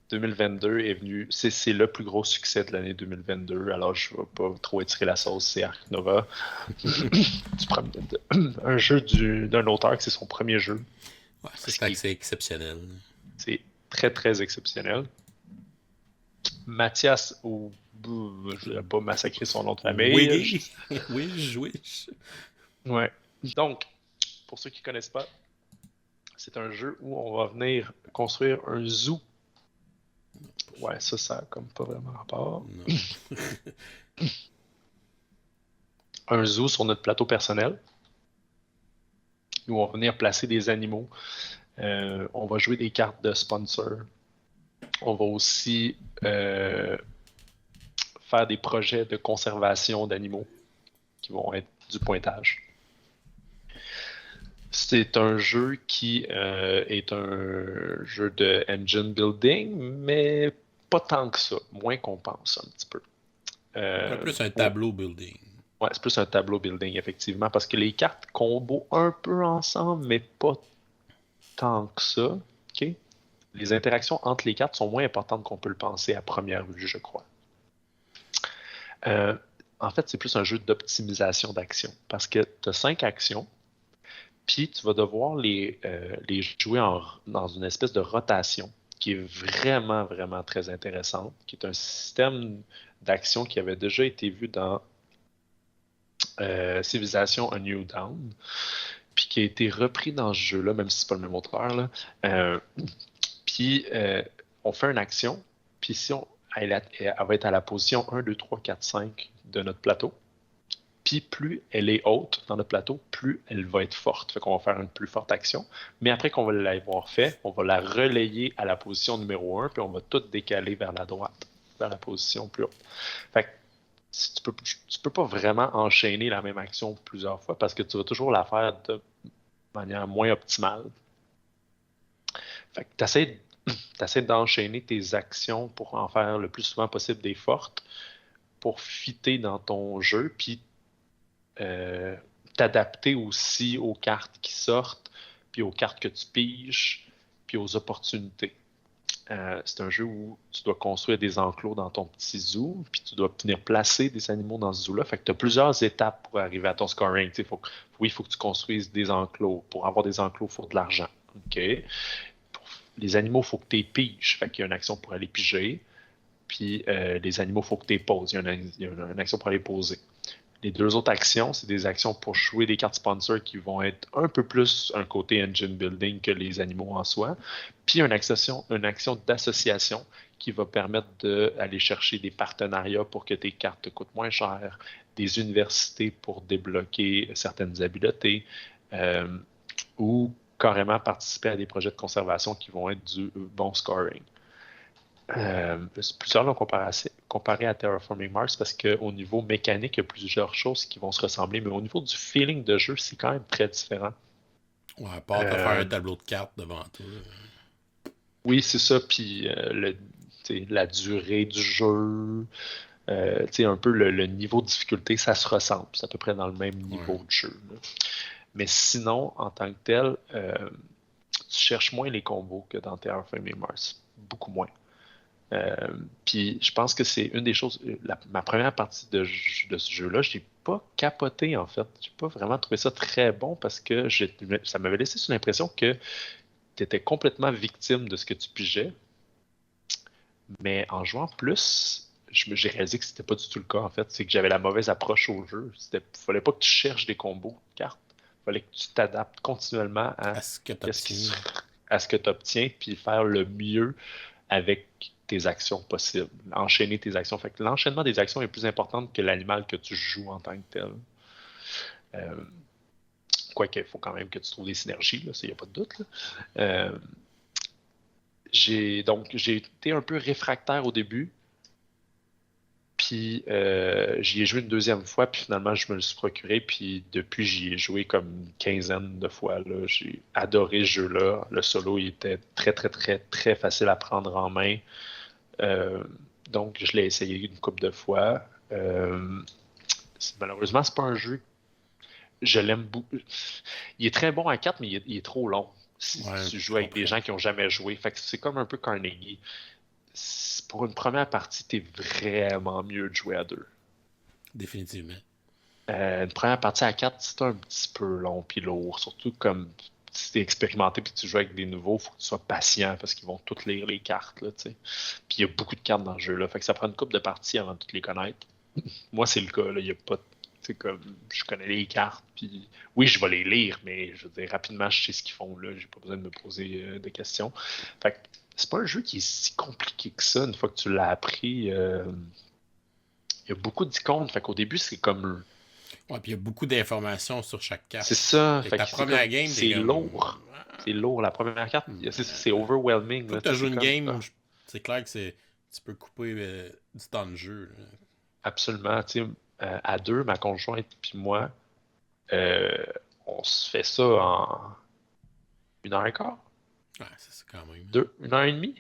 2022 est venu, c'est le plus gros succès de l'année 2022, alors je ne vais pas trop étirer la sauce, c'est Ark Nova. Un jeu d'un auteur que c'est son premier jeu. Ouais, c'est exceptionnel. C'est très très exceptionnel. Mathias, je ne vais pas massacrer son nom de famille. Wish. Ouais. Donc, pour ceux qui ne connaissent pas, c'est un jeu où on va venir construire un zoo. Ouais, ça a comme pas vraiment rapport. Un zoo sur notre plateau personnel, où on va venir placer des animaux. On va jouer des cartes de sponsor. On va aussi faire des projets de conservation d'animaux qui vont être du pointage. C'est un jeu qui est un jeu de engine building, mais pas tant que ça, moins qu'on pense un petit peu. C'est plus un tableau building. Ouais, c'est plus un tableau building, effectivement, parce que les cartes combo un peu ensemble, mais pas tant que ça. Okay? Les interactions entre les cartes sont moins importantes qu'on peut le penser à première vue, je crois. En fait, c'est plus un jeu d'optimisation d'actions, parce que tu as 5 actions, puis tu vas devoir les jouer dans une espèce de rotation qui est vraiment, vraiment très intéressante, qui est un système d'action qui avait déjà été vu dans Civilization A New Dawn, puis qui a été repris dans ce jeu-là, même si c'est pas le même auteur. Là. Puis on fait une action, puis si elle va être à la position 1, 2, 3, 4, 5 de notre plateau. Puis plus elle est haute dans notre plateau, plus elle va être forte. Fait qu'on va faire une plus forte action. Mais après qu'on va l'avoir fait, on va la relayer à la position numéro 1, puis on va tout décaler vers la droite, vers la position plus haute. Fait que tu peux pas vraiment enchaîner la même action plusieurs fois parce que tu vas toujours la faire de manière moins optimale. Fait que tu essaies d'enchaîner tes actions pour en faire le plus souvent possible des fortes pour fitter dans ton jeu, puis t'adapter aussi aux cartes qui sortent, puis aux cartes que tu piges, puis aux opportunités. C'est un jeu où tu dois construire des enclos dans ton petit zoo, puis tu dois venir placer des animaux dans ce zoo-là. Fait que tu as plusieurs étapes pour arriver à ton scoring. Il faut que tu construises des enclos. Pour avoir des enclos, il faut de l'argent. Okay? Les animaux, il faut que tu les piges. Fait qu'il y a une action pour aller piger. Puis les animaux, il faut que tu les poses. Il y a une action pour aller poser. Les 2 autres actions, c'est des actions pour jouer des cartes sponsors qui vont être un peu plus un côté engine building que les animaux en soi. Puis une action d'association qui va permettre d'aller chercher des partenariats pour que tes cartes te coûtent moins cher, des universités pour débloquer certaines habiletés, ou carrément participer à des projets de conservation qui vont être du bon scoring. Plusieurs l'ont comparé à Terraforming Mars parce qu'au niveau mécanique, il y a plusieurs choses qui vont se ressembler, mais au niveau du feeling de jeu, c'est quand même très différent. Ouais, à part de faire un tableau de cartes devant toi. Oui, c'est ça. Puis la durée du jeu, un peu le niveau de difficulté, ça se ressemble. C'est à peu près dans le même niveau de jeu. Là. Mais sinon, en tant que tel, tu cherches moins les combos que dans Terraforming Mars. Beaucoup moins. Puis je pense que c'est une des choses. Ma première partie de ce jeu-là, je n'ai pas capoté en fait. Je n'ai pas vraiment trouvé ça très bon parce que ça m'avait laissé sur l'impression que tu étais complètement victime de ce que tu pigeais. Mais en jouant plus, j'ai réalisé que c'était pas du tout le cas en fait. C'est que j'avais la mauvaise approche au jeu. Il fallait pas que tu cherches des combos de cartes. Il fallait que tu t'adaptes continuellement à ce que tu obtiens, puis faire le mieux avec tes actions possibles, enchaîner tes actions. Fait que l'enchaînement des actions est plus important que l'animal que tu joues en tant que tel. Quoique, il faut quand même que tu trouves des synergies, il n'y a pas de doute. J'ai été un peu réfractaire au début, puis j'y ai joué une 2e fois, puis finalement, je me le suis procuré, puis depuis, j'y ai joué comme une 15aine de fois. Là. J'ai adoré ce jeu-là. Le solo, il était très, très, très, très facile à prendre en main. Donc, je l'ai essayé une couple de fois. Malheureusement, c'est pas un jeu Je l'aime beaucoup. Il est très bon à 4, mais il est trop long si Ouais, tu je joues avec des comprends. gens qui n'ont jamais joué. Fait que c'est comme un peu Carnegie. Pour une première partie, t'es vraiment mieux de jouer à 2. Définitivement. Une première partie à 4, c'est un petit peu long puis lourd. Surtout comme si t'es expérimenté puis tu joues avec des nouveaux, faut que tu sois patient parce qu'ils vont toutes lire les cartes, là, tu sais. Puis il y a beaucoup de cartes dans le jeu, là. Fait que ça prend une couple de parties avant de toutes les connaître. Moi, c'est le cas, là. Il y a pas c'est comme, je connais les cartes, puis oui, je vais les lire, mais je veux dire, rapidement, je sais ce qu'ils font, là. J'ai pas besoin de me poser de questions. Fait que c'est pas un jeu qui est si compliqué que ça, une fois que tu l'as appris. Il y a beaucoup d'icônes, fait qu'au début, c'est comme Ouais, puis il y a beaucoup d'informations sur chaque c'est carte. ça, Fait que fait ta que c'est première comme, game, t'es c'est comme. lourd. C'est lourd, la première carte, c'est Une overwhelming, fois là, que tu as tu sais, joué c'est une comme, game, c'est clair que tu peux couper du temps de jeu. Là. absolument, tu sais, à deux, ma conjointe puis moi, euh, on se fait ça en 1 heure et quart, Ouais, c'est quand même. 1 heure et demie,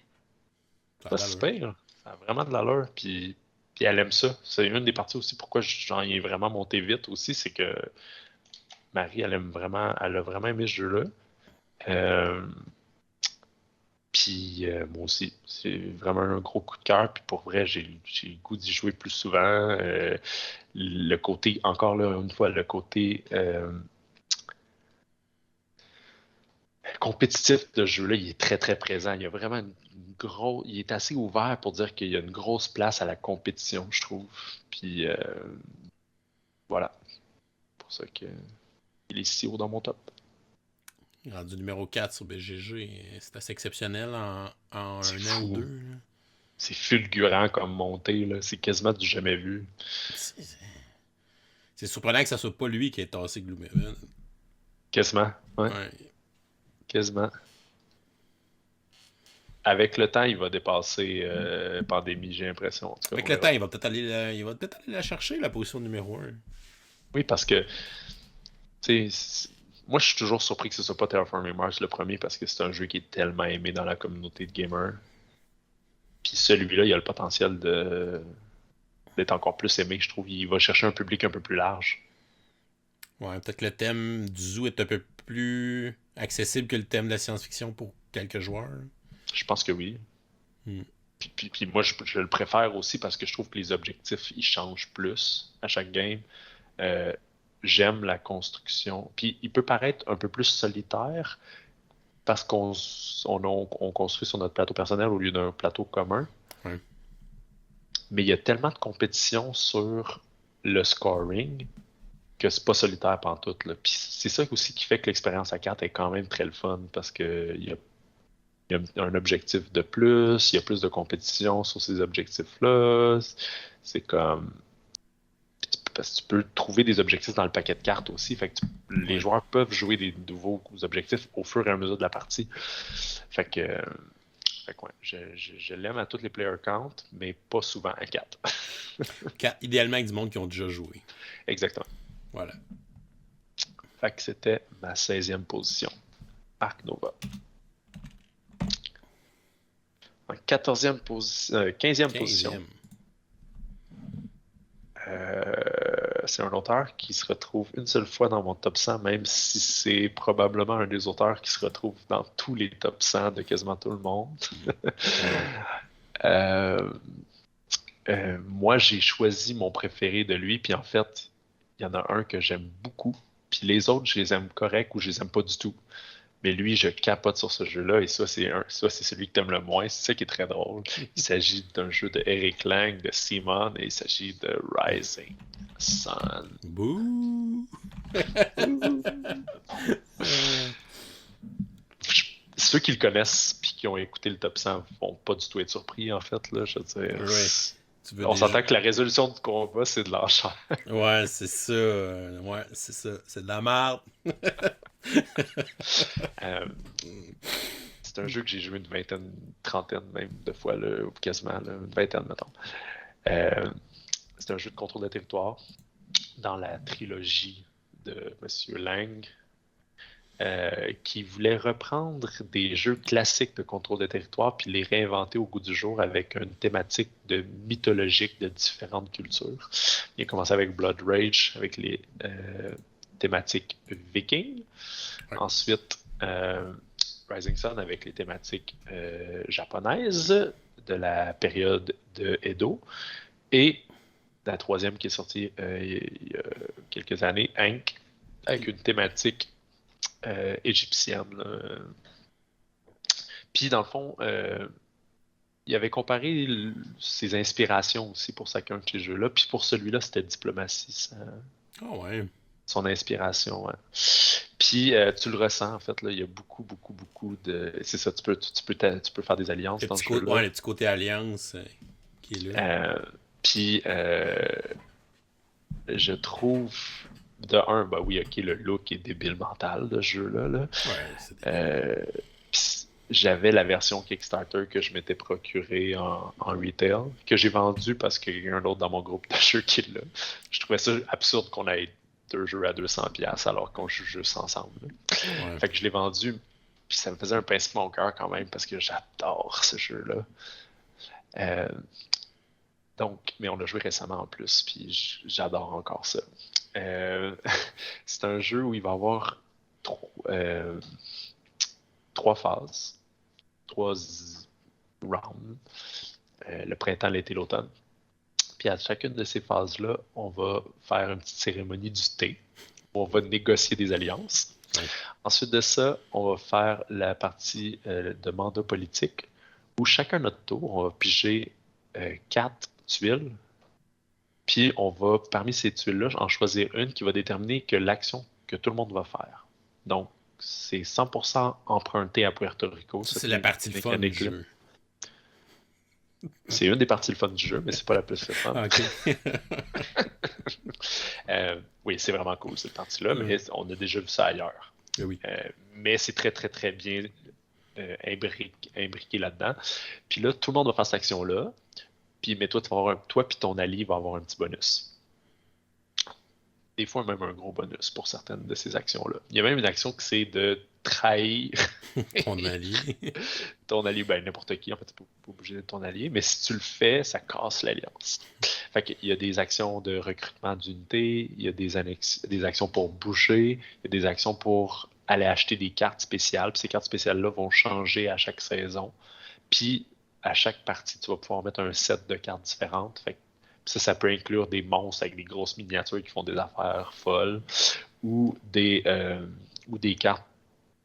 Ça a pas si d'allure. pire, ça a vraiment de l'allure, puis elle aime ça. C'est une des parties aussi pourquoi j'en ai vraiment monté vite aussi, c'est que Marie, elle a vraiment aimé ce jeu-là. Euh, Puis moi aussi, c'est vraiment un gros coup de cœur. Puis pour vrai, j'ai le goût d'y jouer plus souvent. Le côté, encore là, une fois, le côté compétitif de ce jeu-là, il est très très présent. Il y a vraiment une grosse. Il est assez ouvert pour dire qu'il y a une grosse place à la compétition, je trouve. Puis voilà, pour ça que il est si haut dans mon top. Rendu numéro 4 sur BGG, c'est assez exceptionnel en C'est un an ou fou. deux. Là. C'est fulgurant comme montée, là. C'est quasiment du jamais vu. C'est surprenant que ça soit pas lui qui ait tassé Gloomhaven. Quasiment. Ouais, Ouais. quasiment. Avec le temps, il va dépasser Pandémie, j'ai l'impression. En tout cas, Avec on le temps, verra. il va peut-être aller la chercher, la position numéro un. Oui, parce que, tu sais, moi, je suis toujours surpris que ce soit pas Terraforming Mars le premier parce que c'est un jeu qui est tellement aimé dans la communauté de gamers. Puis celui-là, il a le potentiel d'être encore plus aimé, je trouve. Il va chercher un public un peu plus large. Ouais, peut-être que le thème du zoo est un peu plus accessible que le thème de la science-fiction pour quelques joueurs. Je pense que oui. Hmm. Puis moi, je le préfère aussi parce que je trouve que les objectifs, ils changent plus à chaque game. Euh, J'aime la construction. Puis il peut paraître un peu plus solitaire parce on construit sur notre plateau personnel au lieu d'un plateau commun. Ouais. Mais il y a tellement de compétition sur le scoring que c'est pas solitaire pantoute, là. Puis c'est ça aussi qui fait que l'expérience à 4 est quand même très le fun parce que il y a un objectif de plus, il y a plus de compétition sur ces objectifs-là. C'est comme parce que tu peux trouver des objectifs dans le paquet de cartes aussi. Fait que les Ouais. joueurs peuvent jouer des nouveaux objectifs au fur et à mesure de la partie. Fait que, fait que ouais, je l'aime à toutes les player counts, mais pas souvent à 4. Idéalement avec du monde qui ont déjà joué. Exactement. Voilà. Fait que c'était ma 16e position. Arc Nova. En 14e position, 15e position, 15e. c'est un auteur qui se retrouve une seule fois dans mon top 100, même si c'est probablement un des auteurs qui se retrouve dans tous les top 100 de quasiment tout le monde. Ouais. Euh, Moi, j'ai choisi mon préféré de lui, puis en fait, il y en a un que j'aime beaucoup, puis les autres, je les aime corrects ou je les aime pas du tout. Mais lui, je capote sur ce jeu-là, et soit c'est celui que t'aimes le moins, c'est ça qui est très drôle. Il s'agit d'un jeu de Eric Lang, de Simon, et il s'agit de Rising Sun. Bouh! Ceux qui le connaissent puis qui ont écouté le top 100 vont pas du tout être surpris, en fait, là, je veux dire. Ouais. Tu veux On déjà. s'entend que la résolution du combat, c'est de l'enchère. Ouais, c'est ça. Ouais, c'est ça. C'est de la merde. Euh, c'est un jeu que j'ai joué une vingtaine, une trentaine même de fois, là, ou quasiment là, une vingtaine, mettons. Euh, c'est un jeu de contrôle de territoire dans la trilogie de Monsieur Lang, qui voulait reprendre des jeux classiques de contrôle de territoire puis les réinventer au goût du jour avec une thématique de mythologique de différentes cultures. Il a commencé avec Blood Rage, avec les thématique viking. Ouais. Ensuite, Rising Sun avec les thématiques japonaises de la période de Edo. Et la troisième qui est sortie il y a quelques années, Ankh, avec une thématique égyptienne. Puis, dans le fond, il avait comparé ses inspirations aussi pour chacun de ces jeux-là. Puis pour celui-là, c'était Diplomatie, Ouais. son inspiration. Ouais. Puis tu le ressens, en fait, là, il y a beaucoup, beaucoup, beaucoup de... C'est ça, tu peux faire des alliances dans ce jeu-là. Ouais, le petit côté alliance qui est là. Puis je trouve, de un, ben oui, ok, le look est débile mental de ce jeu-là. Là. Ouais, c'est débile. Puis j'avais la version Kickstarter que je m'étais procurée en retail, que j'ai vendue parce qu'il y a un autre dans mon groupe de jeux qui est là. Je trouvais ça absurde qu'on ait 2 jeux à 200$ alors qu'on joue juste ensemble. Ouais. Fait que je l'ai vendu, puis ça me faisait un pincement au cœur quand même parce que j'adore ce jeu-là. Donc, mais on l'a joué récemment en plus, puis j'adore encore ça. C'est un jeu où il va y avoir 3 phases, 3 rounds, le printemps, l'été, l'automne. Puis à chacune de ces phases-là, on va faire une petite cérémonie du thé, où on va négocier des alliances. Ouais. Ensuite de ça, on va faire la partie de mandat politique, où chacun notre tour, on va piger 4 tuiles, puis on va, parmi ces tuiles-là, en choisir une qui va déterminer que l'action que tout le monde va faire. Donc, c'est 100% emprunté à Puerto Rico. C'est la partie le fun du jeu. C'est une des parties le fun du jeu, mais c'est pas la plus le fun. Okay. Oui, c'est vraiment cool cette partie-là, mais on a déjà vu ça ailleurs. Oui. Mais c'est très, très, très bien imbriqué là-dedans. Puis là, tout le monde va faire cette action-là. Puis, mais toi, puis ton allié va avoir un petit bonus. Des fois, même un gros bonus pour certaines de ces actions-là. Il y a même une action qui c'est de trahir ton allié. Ton allié, ben n'importe qui, en fait, tu peux pas bouger de ton allié, mais si tu le fais, ça casse l'alliance. Fait qu'il y a des actions de recrutement d'unités, il y a des actions pour bouger, il y a des actions pour aller acheter des cartes spéciales, puis ces cartes spéciales-là vont changer à chaque saison. Puis, à chaque partie, tu vas pouvoir mettre un set de cartes différentes. Fait que ça peut inclure des monstres avec des grosses miniatures qui font des affaires folles ou des cartes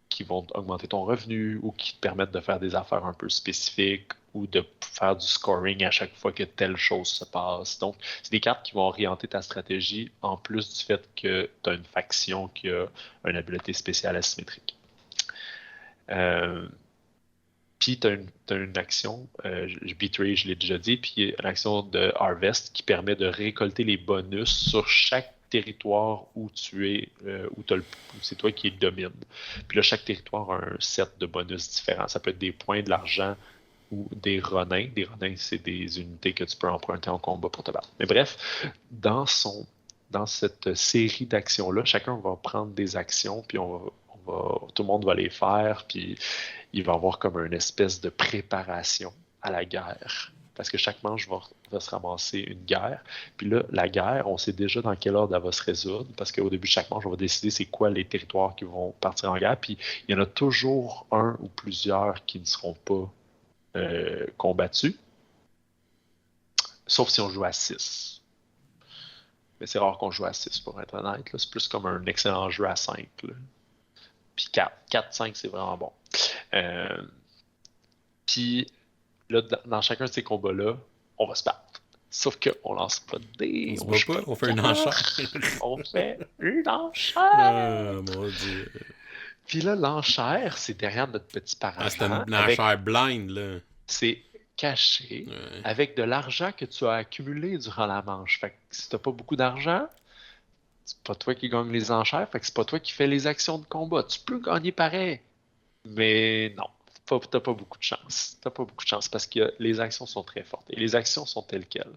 qui vont augmenter ton revenu ou qui te permettent de faire des affaires un peu spécifiques ou de faire du scoring à chaque fois que telle chose se passe. Donc, c'est des cartes qui vont orienter ta stratégie en plus du fait que tu as une faction qui a une habileté spéciale asymétrique. Puis, tu as une action, Betray, je l'ai déjà dit, puis une action de Harvest qui permet de récolter les bonus sur chaque territoire où tu es, où c'est toi qui le domine. Puis là, chaque territoire a un set de bonus différents. Ça peut être des points, de l'argent ou des renins. Des renins, c'est des unités que tu peux emprunter en combat pour te battre. Mais bref, dans cette série d'actions-là, chacun va prendre des actions, puis tout le monde va les faire, puis il va y avoir comme une espèce de préparation à la guerre. Parce que chaque manche va se ramasser une guerre. Puis là, la guerre, on sait déjà dans quel ordre elle va se résoudre, parce qu'au début de chaque manche, on va décider c'est quoi les territoires qui vont partir en guerre. Puis il y en a toujours un ou plusieurs qui ne seront pas combattus, sauf si on joue à 6. Mais c'est rare qu'on joue à 6, pour être honnête. Là. C'est plus comme un excellent jeu à 5. Là. Puis 4. 4-5, c'est vraiment bon. Puis là, dans chacun de ces combats-là, on va se battre. Sauf qu'on lance pas de dés. On se bat pas, on fait une enchère. On fait une enchère. Ah, mon Dieu. Puis là, l'enchère, c'est derrière notre petit paragraphe. C'est une enchère blind, là. C'est caché avec de l'argent que tu as accumulé durant la manche. Fait que si t'as pas beaucoup d'argent, c'est pas toi qui gagne les enchères, fait que c'est pas toi qui fais les actions de combat. Tu peux gagner pareil. Mais non, t'as pas beaucoup de chance. T'as pas beaucoup de chance parce que les actions sont très fortes. Et les actions sont telles quelles.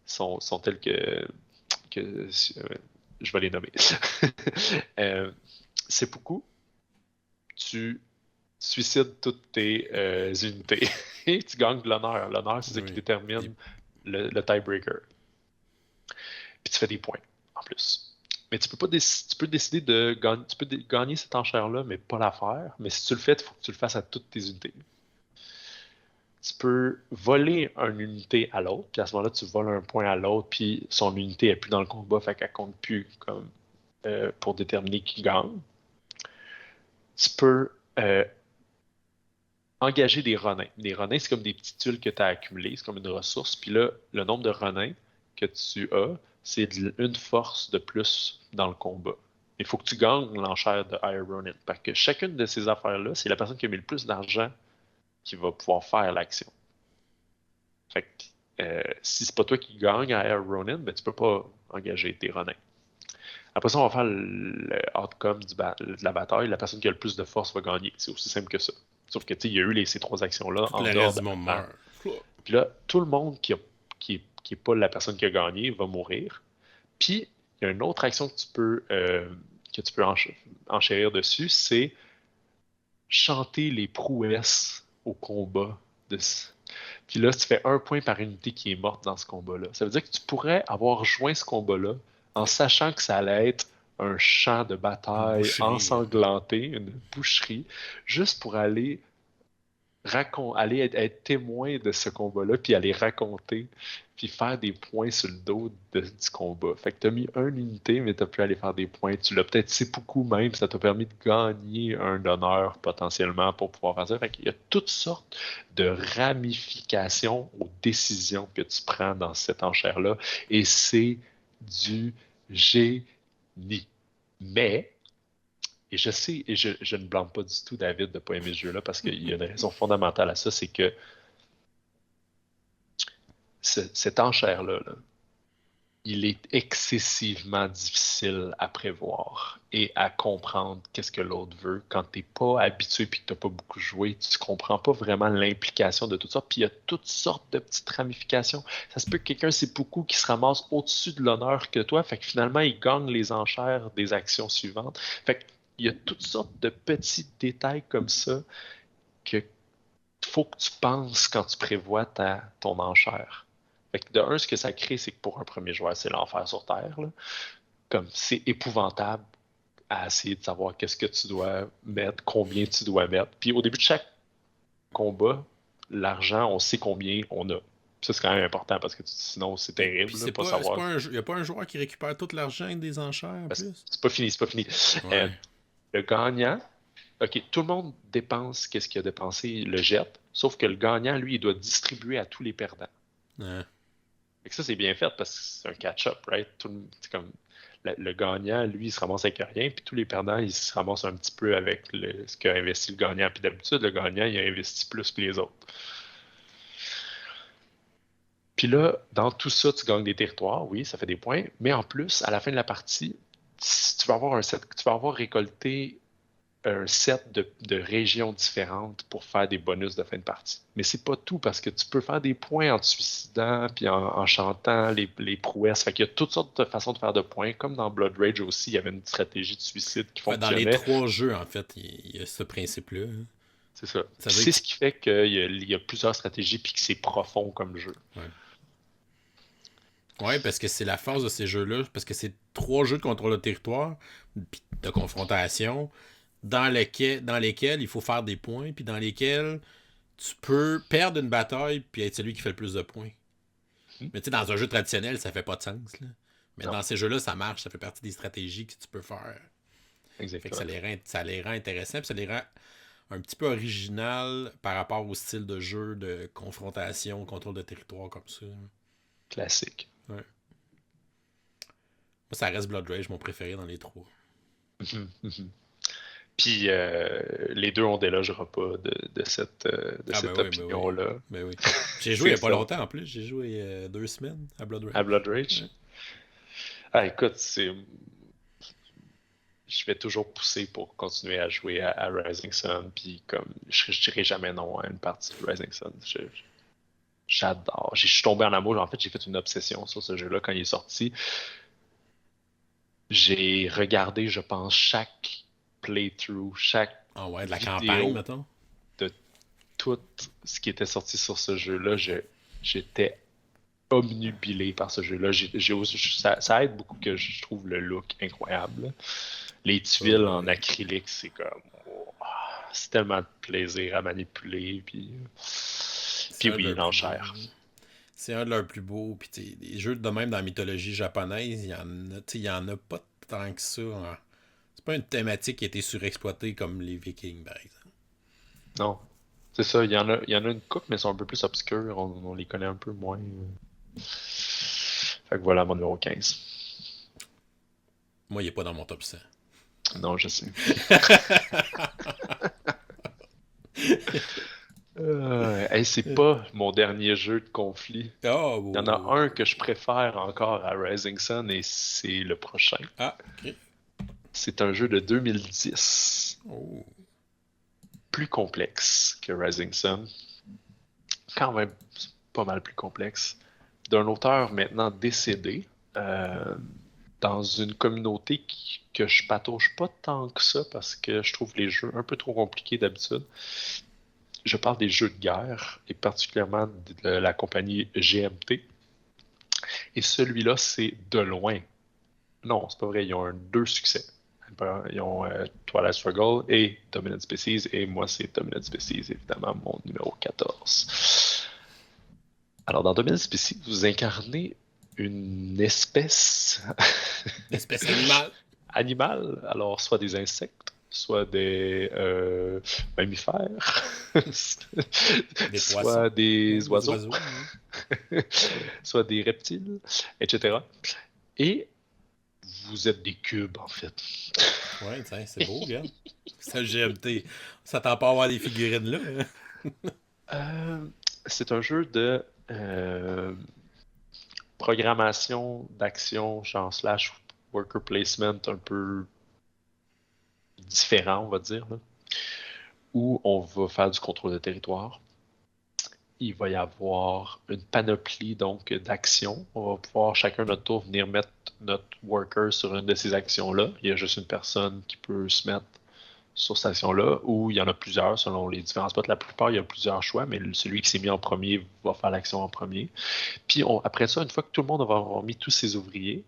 Sont telles que je vais les nommer. C'est beaucoup. Tu suicides toutes tes unités et tu gagnes de l'honneur. L'honneur, c'est ce qui détermine le tiebreaker. Puis tu fais des points en plus. Mais tu peux pas tu peux décider de gagner, gagner cette enchère-là, mais pas la faire. Mais si tu le fais, il faut que tu le fasses à toutes tes unités. Tu peux voler une unité à l'autre, puis à ce moment-là, tu voles un point à l'autre, puis son unité n'est plus dans le combat, fait qu'elle compte plus comme pour déterminer qui gagne. Tu peux engager des renins. Des renins, c'est comme des petites tuiles que tu as accumulées, c'est comme une ressource, puis là, le nombre de renins que tu as, c'est une force de plus dans le combat. Il faut que tu gagnes l'enchère de Iron Ronin, parce que chacune de ces affaires-là, c'est la personne qui a mis le plus d'argent qui va pouvoir faire l'action. Fait que si c'est pas toi qui gagne à Air Ronin, ben tu peux pas engager tes Ronins. Après ça, on va faire le outcome de la bataille. La personne qui a le plus de force va gagner. C'est aussi simple que ça. Sauf que il y a eu ces trois actions-là Tout en le dehors reste de du monde la- meurt. Puis là, tout le monde qui est pas la personne qui a gagné va mourir. Puis il y a une autre action que tu peux enchérir dessus, c'est chanter les prouesses au combat. Puis là, tu fais un point par unité qui est morte dans ce combat-là. Ça veut dire que tu pourrais avoir rejoint ce combat-là en sachant que ça allait être un champ de Une bataille boucherie. ensanglanté, une boucherie, juste pour aller être témoin de ce combat-là, puis aller raconter, puis faire des points sur le dos du combat. Fait que tu as mis une unité, mais tu as pu aller faire des points. Tu l'as peut-être seppuku même, ça t'a permis de gagner un honneur potentiellement pour pouvoir faire ça. Fait qu'il y a toutes sortes de ramifications aux décisions que tu prends dans cette enchère-là, et c'est du génie. Mais et je sais, et je ne blâme pas du tout David de ne pas aimer ce jeu-là parce qu'il y a une raison fondamentale à ça, c'est que cette enchère-là, il est excessivement difficile à prévoir et à comprendre qu'est-ce que l'autre veut. Quand tu n'es pas habitué et que tu n'as pas beaucoup joué, tu ne comprends pas vraiment l'implication de tout ça. Puis il y a toutes sortes de petites ramifications. Ça se peut que quelqu'un, c'est beaucoup, qui se ramasse au-dessus de l'honneur que toi, fait que finalement, il gagne les enchères des actions suivantes. Fait que il y a toutes sortes de petits détails comme ça que faut que tu penses quand tu prévois ton enchère. Fait que de un, ce que ça crée, c'est que pour un premier joueur, c'est l'enfer sur Terre, là. Comme c'est épouvantable à essayer de savoir qu'est-ce que tu dois mettre, combien tu dois mettre. Puis au début de chaque combat, l'argent, on sait combien on a. Puis ça, c'est quand même important parce que sinon, c'est terrible, Puis là, pas c'est savoir. pas y a pas un joueur qui récupère tout l'argent des enchères en plus. C'est pas fini, c'est pas fini. Euh, Ouais. le gagnant, OK, tout le monde dépense qu'est-ce qu'il a dépensé, le jette, sauf que le gagnant, lui, il doit distribuer à tous les perdants. Ouais. Fait que ça, c'est bien fait parce que c'est un catch-up, right? C'est comme le gagnant, lui, il se ramasse avec rien, puis tous les perdants, ils se ramassent un petit peu avec ce qu'a investi le gagnant. Puis d'habitude, le gagnant, il a investi plus que les autres. Puis là, dans tout ça, tu gagnes des territoires, oui, ça fait des points, mais en plus, à la fin de la partie, tu vas avoir tu vas avoir récolté un set de régions différentes pour faire des bonus de fin de partie. Mais c'est pas tout parce que tu peux faire des points en te suicidant puis en chantant les prouesses. Fait qu'il y a toutes sortes de façons de faire de points. Comme dans Blood Rage aussi, il y avait une stratégie de suicide qui Ouais, dans les fonctionnait. 3 jeux, en fait, il y a ce principe-là. C'est ça. Ça Puis veut c'est dire ce qui fait qu'il y a plusieurs stratégies puis que c'est profond comme jeu. Ouais. Ouais, parce que c'est la force de ces jeux-là. Parce que c'est 3 jeux de contrôle de territoire, puis de confrontation, dans lesquels il faut faire des points, puis dans lesquels tu peux perdre une bataille, puis être celui qui fait le plus de points. Mais tu sais, dans un jeu traditionnel, ça fait pas de sens. Là. Mais Non, dans ces jeux-là, ça marche. Ça fait partie des stratégies que tu peux faire. Fait que exactement. ça les rend intéressants, puis ça les rend un petit peu original par rapport au style de jeu de confrontation, contrôle de territoire comme ça. Classique. Ouais. Moi, ça reste Blood Rage, mon préféré dans les 3. Puis les deux, on délogera pas de cette opinion-là. Ben oui. J'ai joué il y a pas longtemps en plus. J'ai joué 2 semaines à Blood Rage. À Blood Rage? Ouais. Ah, écoute, je vais toujours pousser pour continuer à jouer à Rising Sun, puis comme je dirais jamais non à une partie de Rising Sun. J'adore. Je suis tombé en amour. En fait, j'ai fait une obsession sur ce jeu-là quand il est sorti. J'ai regardé, je pense, chaque playthrough, chaque Ah ouais, de la vidéo campagne, mettons. de tout ce qui était sorti sur ce jeu-là. J'étais obnubilé par ce jeu-là. Ça aide beaucoup que je trouve le look incroyable. Les tuiles en acrylique, c'est comme... oh, c'est tellement de plaisir à manipuler. Puis oui, non, cher. C'est un de leurs plus beaux. Puis les jeux de même dans la mythologie japonaise, il y en a pas tant que ça. Hein. C'est pas une thématique qui a été surexploitée comme les Vikings, par exemple. Non. C'est ça, il y en a une couple, mais ils sont un peu plus obscurs. On les connaît un peu moins. Fait que voilà mon numéro 15. Moi, il est pas dans mon top 100. Non, je sais. C'est pas mon dernier jeu de conflit. Oh, Il y en a un que je préfère encore à Rising Sun et c'est le prochain. Ah, ok. C'est un jeu de 2010. Oh. Plus complexe que Rising Sun. Quand même pas mal plus complexe. D'un auteur maintenant décédé. Dans une communauté que je patauge pas tant que ça parce que je trouve les jeux un peu trop compliqués d'habitude. Je parle des jeux de guerre et particulièrement de la compagnie GMT. Et celui-là, c'est de loin. Non, c'est pas vrai, ils ont 2 succès. Ils ont Twilight Struggle et Dominant Species. Et moi, c'est Dominant Species, évidemment, mon numéro 14. Alors, dans Dominant Species, vous incarnez une espèce... Une espèce animale. Animale, alors soit des insectes, soit des mammifères, Des soit poissons. des oiseaux, Oui. soit des reptiles, etc. Et vous êtes des cubes, en fait. Ouais, tiens, c'est beau, regarde. C'est un GMT. Ça t'en pas avoir des figurines là. C'est un jeu de programmation d'action, genre slash worker placement un peu différent, on va dire, là, où on va faire du contrôle de territoire. Il va y avoir une panoplie donc d'actions. On va pouvoir chacun notre tour venir mettre notre worker sur une de ces actions-là. Il y a juste une personne qui peut se mettre sur cette action-là, ou il y en a plusieurs selon les différents spots. La plupart, il y a plusieurs choix, mais celui qui s'est mis en premier va faire l'action en premier. Puis après ça, une fois que tout le monde va avoir mis tous ses ouvriers,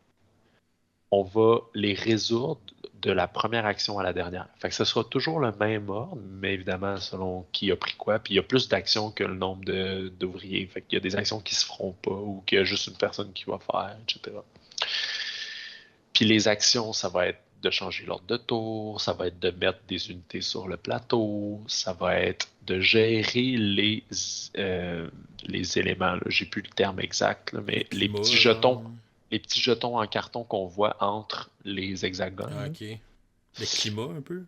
on va les résoudre de la première action à la dernière. Fait que ce sera toujours le même ordre, mais évidemment selon qui a pris quoi. Puis il y a plus d'actions que le nombre d'ouvriers. Fait qu'il y a des actions qui se feront pas ou qu'il y a juste une personne qui va faire, etc. Puis les actions, ça va être de changer l'ordre de tour, ça va être de mettre des unités sur le plateau, ça va être de gérer les éléments. J'ai plus le terme exact, là, mais les petits jetons. Les petits jetons en carton qu'on voit entre les hexagones. Ah, ok. Le climat, un peu?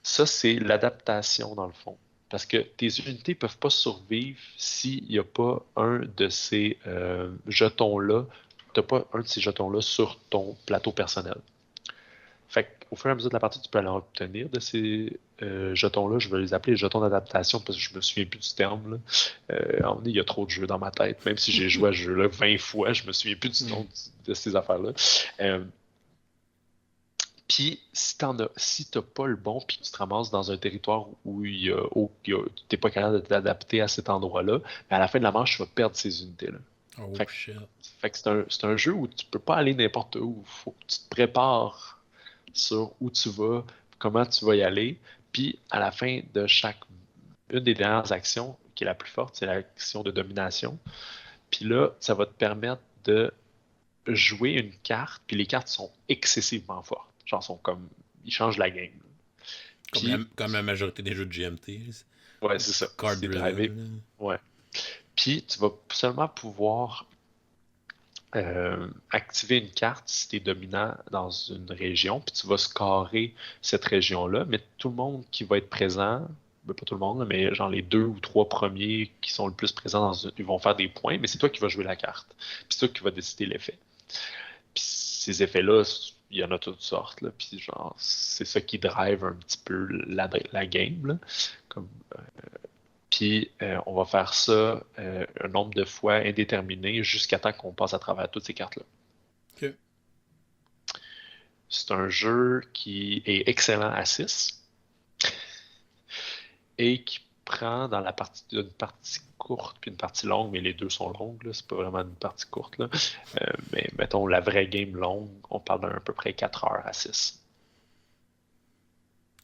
Ça, c'est l'adaptation, dans le fond. Parce que tes unités ne peuvent pas survivre s'il n'y a pas un de ces jetons-là. Tu n'as pas un de ces jetons-là sur ton plateau personnel. Fait qu'au fur et à mesure de la partie, tu peux aller en obtenir de ces jetons-là. Je vais les appeler les jetons d'adaptation parce que je me souviens plus du terme. Là. Il y a trop de jeux dans ma tête. Même si j'ai joué à ce jeu-là 20 fois, je me souviens plus du nom de ces affaires-là. Puis, si t'as pas le bon, puis tu te ramasses dans un territoire où t'es pas capable de t'adapter à cet endroit-là, à la fin de la manche, tu vas perdre ces unités-là. Oh, shit. Fait que c'est un jeu où tu peux pas aller n'importe où. Faut que tu te prépares sur où tu vas, comment tu vas y aller. Puis, à la fin de une des dernières actions, qui est la plus forte, c'est l'action de domination. Puis là, ça va te permettre de jouer une carte, puis les cartes sont excessivement fortes. Genre, ils changent la game. Comme la majorité des jeux de GMT. Ouais, c'est ça. Card driver. Ouais. Puis, tu vas seulement pouvoir activer une carte si tu es dominant dans une région, puis tu vas scorer cette région-là, mais tout le monde qui va être présent, pas tout le monde, mais genre les 2 ou 3 premiers qui sont le plus présents, ils vont faire des points, mais c'est toi qui vas jouer la carte. Puis c'est toi qui vas décider l'effet. Puis ces effets-là, il y en a toutes sortes, là, puis genre, c'est ça qui drive un petit peu la game, là. Puis on va faire ça un nombre de fois indéterminé jusqu'à temps qu'on passe à travers toutes ces cartes-là. Okay. C'est un jeu qui est excellent à 6 et qui prend dans une partie courte puis une partie longue, mais les deux sont longues, là. C'est pas vraiment une partie courte, là. Mais mettons, la vraie game longue, on parle d'à peu près 4 heures à 6.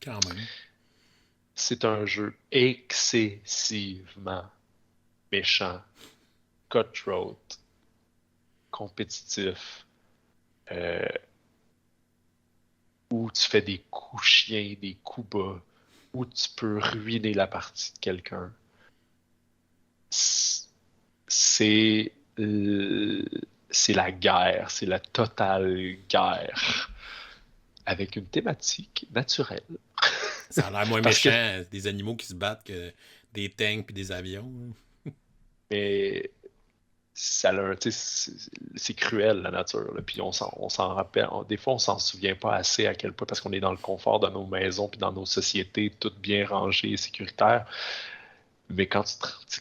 Quand même. C'est un jeu excessivement méchant, cutthroat, compétitif, où tu fais des coups chiens, des coups bas, où tu peux ruiner la partie de quelqu'un. C'est la guerre, c'est la totale guerre, avec une thématique naturelle. Ça a l'air moins Parce méchant, des animaux qui se battent que des tanks puis des avions. Mais c'est cruel la nature, là. Puis on s'en rappelle, des fois on s'en souvient pas assez à quel point, parce qu'on est dans le confort de nos maisons puis dans nos sociétés toutes bien rangées et sécuritaires. Mais quand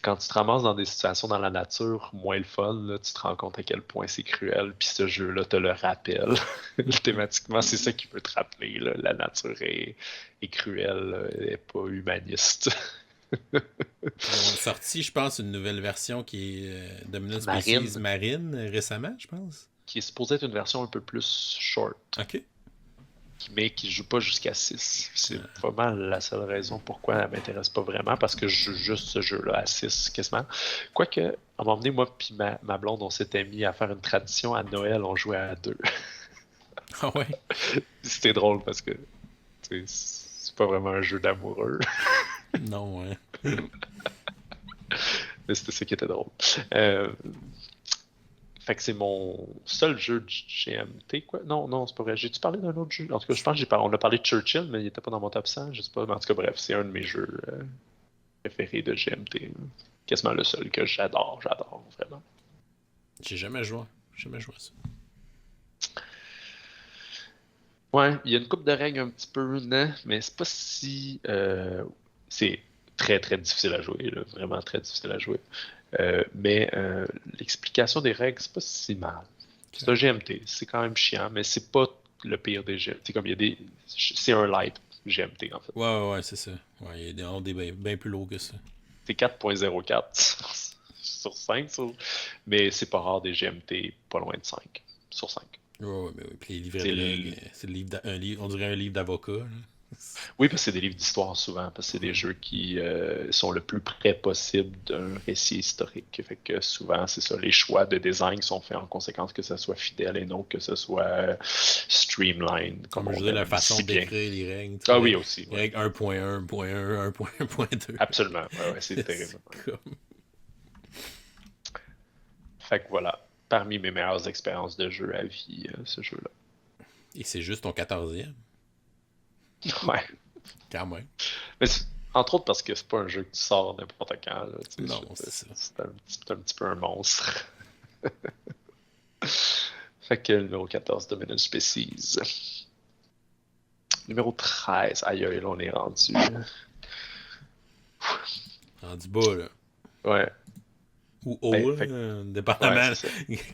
quand tu te ramasses dans des situations dans la nature moins le fun, là, tu te rends compte à quel point c'est cruel, puis ce jeu-là te le rappelle. Thématiquement, c'est ça qui peut te rappeler, là. La nature est cruelle, elle n'est pas humaniste. Ils ont sorti, je pense, une nouvelle version qui est Dominant Species Marine récemment, je pense. Qui est supposée être une version un peu plus short. OK. Mais qui ne joue pas jusqu'à 6. C'est vraiment la seule raison pourquoi elle m'intéresse pas vraiment, parce que je joue juste ce jeu-là à 6 quasiment. Quoique, à un moment donné, moi puis ma blonde, on s'était mis à faire une tradition à Noël, on jouait à 2. Ah ouais? C'était drôle parce que c'est pas vraiment un jeu d'amoureux. Non, ouais. Mais c'était ça qui était drôle. Fait que c'est mon seul jeu de GMT, quoi. Non, c'est pas vrai. J'ai-tu parlé d'un autre jeu? En tout cas, je pense on a parlé de Churchill, mais il était pas dans mon top 100, je sais pas. Mais en tout cas, bref, c'est un de mes jeux préférés de GMT. Quasiment le seul que j'adore, vraiment. J'ai jamais joué à ça. Ouais, il y a une couple de règles un petit peu, non, mais c'est pas si... c'est très, très difficile à jouer, là, vraiment très difficile à jouer. Mais l'explication des règles, c'est pas si mal. C'est un GMT, c'est quand même chiant, mais c'est pas le pire des GMT. Comme il y a des... C'est un light GMT, en fait. Ouais, c'est ça. Ouais, il y a des bien plus lourds que ça. C'est 4.04 sur 5, mais c'est pas rare des GMT pas loin de 5 sur 5. Ouais, mais oui. Puis les livrets de règles, c'est un livre, on dirait un livre d'avocat. Oui, parce que c'est des livres d'histoire souvent, parce que c'est des jeux qui sont le plus près possible d'un récit historique. Fait que souvent, c'est ça, les choix de design sont faits en conséquence que ça soit fidèle et non que ce soit streamline. Comme je disais, la façon d'écrire les règles. Ah oui, aussi. Les règles 1.1, 1.1, 1.2. Absolument, ouais, c'est terrible. Fait que voilà, parmi mes meilleures expériences de jeu à vie, ce jeu-là. Et c'est juste ton 14e? Ouais. Quand même. Mais entre autres parce que c'est pas un jeu que tu sors n'importe quand. Là, non, c'est ça. C'est un petit peu un monstre. Fait que numéro 14, Dominant Species. Numéro 13, aïe, là, on est rendu. Rendu bas, là. Ouais. Ou haut, dépendamment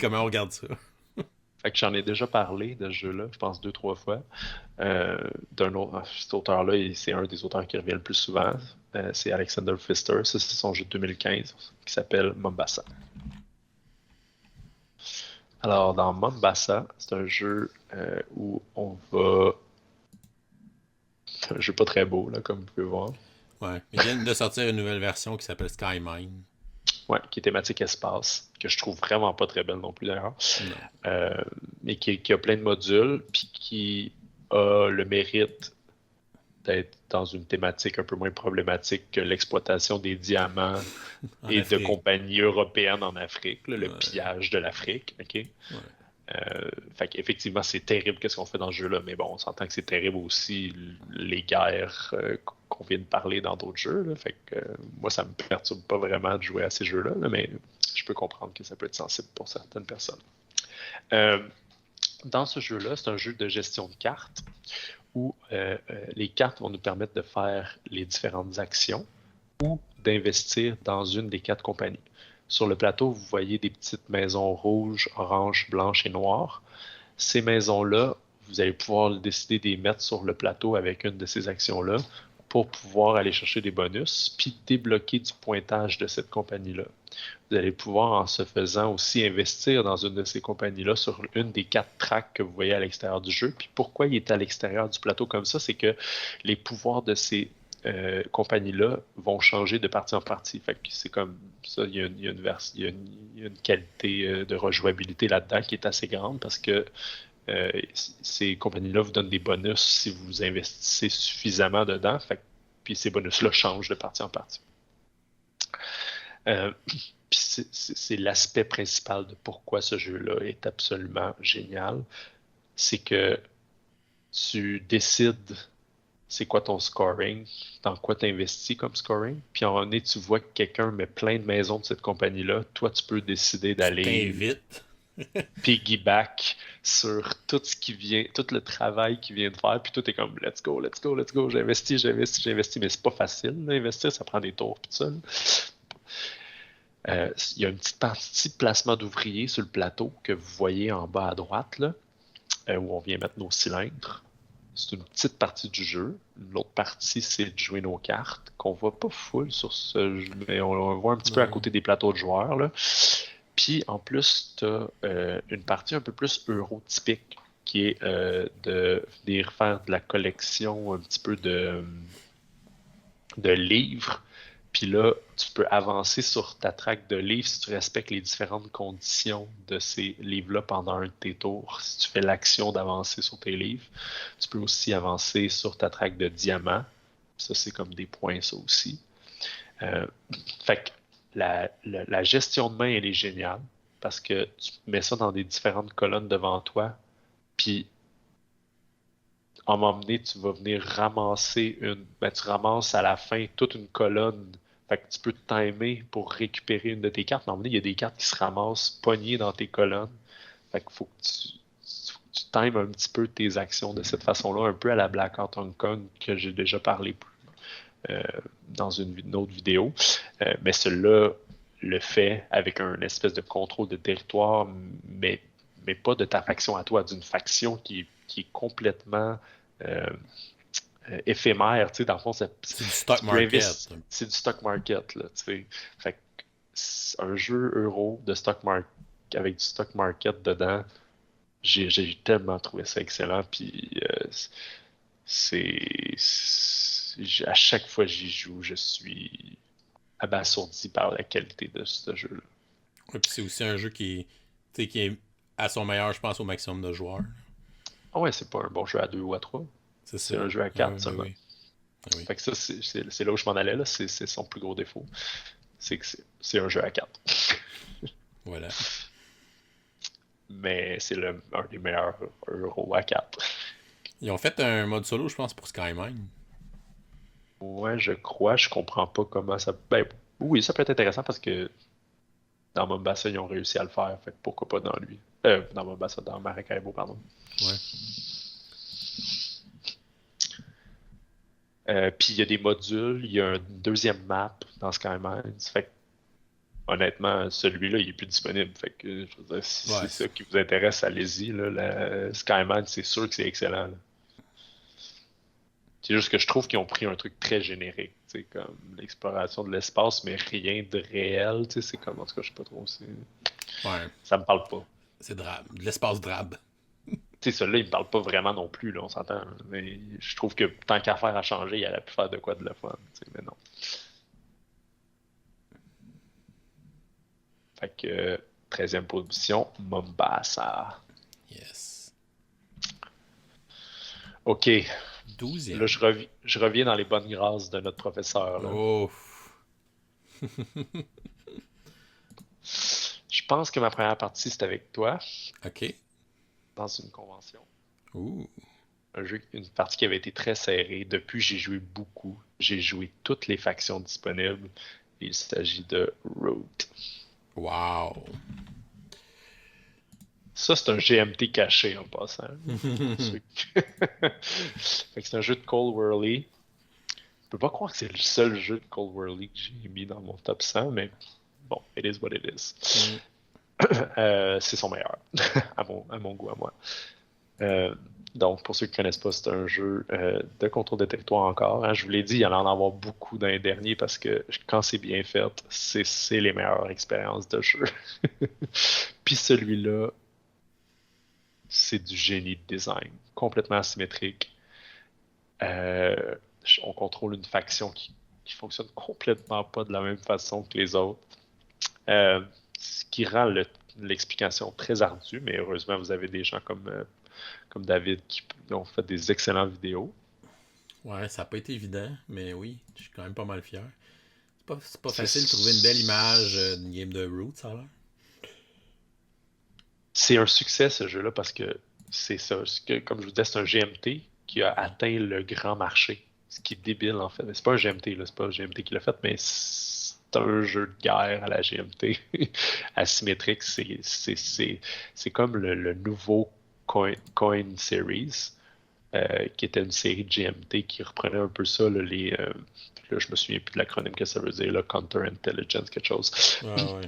comment on regarde ça. Fait que j'en ai déjà parlé de ce jeu-là, je pense 2-3 fois. D'un autre, cet auteur-là, c'est un des auteurs qui revient le plus souvent. C'est Alexander Pfister. Ça, c'est son jeu de 2015 qui s'appelle Mombasa. Alors, dans Mombasa, c'est un jeu où on va... C'est un jeu pas très beau, là, comme vous pouvez voir. Ouais, ils viennent de sortir une nouvelle version qui s'appelle Skymine. Ouais, qui est thématique espace, que je trouve vraiment pas très belle non plus d'ailleurs. Mais qui a plein de modules, puis qui a le mérite d'être dans une thématique un peu moins problématique que l'exploitation des diamants et Afrique. De compagnies européennes en Afrique, là, le pillage de l'Afrique. Okay? Fait qu'effectivement, c'est terrible qu'est-ce qu'on fait dans ce jeu-là, mais bon, on s'entend que c'est terrible aussi les guerres qu'on vient de parler dans d'autres jeux. Là. Fait que moi, ça me perturbe pas vraiment de jouer à ces jeux-là, là, mais je peux comprendre que ça peut être sensible pour certaines personnes. Dans ce jeu-là, c'est un jeu de gestion de cartes où les cartes vont nous permettre de faire les différentes actions ou d'investir dans une des 4 compagnies. Sur le plateau, vous voyez des petites maisons rouges, oranges, blanches et noires. Ces maisons-là, vous allez pouvoir décider de les mettre sur le plateau avec une de ces actions-là pour pouvoir aller chercher des bonus, puis débloquer du pointage de cette compagnie-là. Vous allez pouvoir, en ce faisant, aussi investir dans une de ces compagnies-là sur une des 4 tracks que vous voyez à l'extérieur du jeu. Puis pourquoi il est à l'extérieur du plateau comme ça, c'est que les pouvoirs de ces compagnies-là vont changer de partie en partie. Fait que c'est comme ça, il y a une qualité de rejouabilité là-dedans qui est assez grande parce que ces compagnies-là vous donnent des bonus si vous investissez suffisamment dedans. Fait que, puis ces bonus-là changent de partie en partie. Puis c'est l'aspect principal de pourquoi ce jeu-là est absolument génial. C'est que tu décides c'est quoi ton scoring, dans quoi tu investis comme scoring. Puis en un moment donné, tu vois que quelqu'un met plein de maisons de cette compagnie-là. Toi, tu peux décider d'aller T'invites. piggyback sur tout ce qui vient, tout le travail qu'il vient de faire. Puis tout est comme let's go, let's go, let's go. J'investis. Mais c'est pas facile d'investir, ça prend des tours puis tout ça. Il y a une petite partie de placement d'ouvriers sur le plateau que vous voyez en bas à droite, là, où on vient mettre nos cylindres. C'est une petite partie du jeu. L'autre partie, c'est de jouer nos cartes, qu'on voit pas full sur ce jeu, mais on le voit un petit peu à côté des plateaux de joueurs, là. Puis en plus, tu as une partie un peu plus euro-typique, qui est de venir faire de la collection un petit peu de livres. Puis là, tu peux avancer sur ta track de livres si tu respectes les différentes conditions de ces livres-là pendant un de tes tours. Si tu fais l'action d'avancer sur tes livres, tu peux aussi avancer sur ta track de diamants. Ça, c'est comme des points, ça aussi. Fait que la gestion de main, elle est géniale parce que tu mets ça dans des différentes colonnes devant toi. Puis, à un moment donné, tu vas venir ramasser tu ramasses à la fin toute une colonne. Fait que tu peux te timer pour récupérer une de tes cartes. À un moment donné, il y a des cartes qui se ramassent pognées dans tes colonnes. Fait qu'il faut que tu times un petit peu tes actions de cette façon-là, un peu à la Black Heart Hong Kong que j'ai déjà parlé dans une autre vidéo. Mais celui-là le fait avec un espèce de contrôle de territoire, mais pas de ta faction à toi, d'une faction qui est complètement éphémère, tu sais, dans le fond, c'est du stock market. C'est du stock market, là, tu sais. Fait que un jeu euro de stock market avec du stock market dedans, j'ai tellement trouvé ça excellent, puis à chaque fois que j'y joue, je suis abasourdi par la qualité de ce jeu-là. Ouais, puis c'est aussi un jeu qui est à son meilleur, je pense, au maximum de joueurs. Ah ouais, c'est pas un bon jeu à 2 ou à 3. C'est un jeu à 4 seulement. Oui. Oui. Fait que ça, c'est là où je m'en allais, là. C'est son plus gros défaut. C'est que c'est un jeu à 4. Voilà. Mais c'est un des meilleurs euros à 4. Ils ont fait un mode solo, je pense, pour Skymine. Ouais, je crois. Je comprends pas comment ça... Ben, oui, ça peut être intéressant parce que dans Mombasa, ils ont réussi à le faire. Fait que pourquoi pas dans lui? Dans Mombasa, dans Maracaibo, pardon. Ouais. Puis il y a des modules, il y a une deuxième map dans Skymines. Fait que, honnêtement, celui-là, il est plus disponible. Fait que, je veux dire, si c'est ça qui vous intéresse, allez-y. Là, Skymines, c'est sûr que c'est excellent. Là. C'est juste que je trouve qu'ils ont pris un truc très générique, tu sais, comme l'exploration de l'espace, mais rien de réel, tu sais, c'est comme, en tout cas, je sais pas trop, Ouais. Ça me parle pas. C'est drabe, de l'espace drabe. Tu sais, celui-là, il me parle pas vraiment non plus, là, on s'entend, mais je trouve que tant qu'à faire à changer, il aurait pu faire de quoi de le fun, tu sais, mais non. Fait que, 13e position, Mombasa. Yes. OK. 12e. Là, je reviens dans les bonnes grâces de notre professeur. Là. Oh. Je pense que ma première partie, c'était avec toi. OK. Dans une convention. Ouh. Une partie qui avait été très serrée. Depuis, j'ai joué beaucoup. J'ai joué toutes les factions disponibles. Il s'agit de Root. Wow. Ça, c'est un GMT caché en passant. Fait que c'est un jeu de Cold Whirly. Je peux pas croire que c'est le seul jeu de Cold Whirly que j'ai mis dans mon top 100, mais bon, it is what it is. C'est son meilleur, à mon goût, à moi. Euh, donc, pour ceux qui ne connaissent pas, c'est un jeu de contrôle de territoire encore. Hein. Je vous l'ai dit, il y en avoir beaucoup dans les derniers parce que quand c'est bien fait, c'est les meilleures expériences de jeu. Puis celui-là, c'est du génie de design, complètement asymétrique. Euh, on contrôle une faction qui fonctionne complètement pas de la même façon que les autres. Ce qui rend l'explication très ardue, mais heureusement, vous avez des gens comme David qui ont fait des excellentes vidéos. Ouais, ça n'a pas été évident, mais oui, je suis quand même pas mal fier. C'est pas C'est facile de trouver une belle image d'une game de Root, ça a l'air. c'est un succès ce jeu-là parce que c'est ça. Comme je vous disais, c'est un GMT qui a atteint le grand marché. Ce qui est débile en fait. C'est pas un GMT, là, c'est pas un GMT qui l'a fait, mais c'est un jeu de guerre à la GMT. Asymétrique, c'est comme le nouveau Coin Series, qui était une série de GMT qui reprenait un peu ça, là, là, je me souviens plus de l'acronyme que ça veut dire, là, Counter Intelligence, quelque chose. Ah ouais.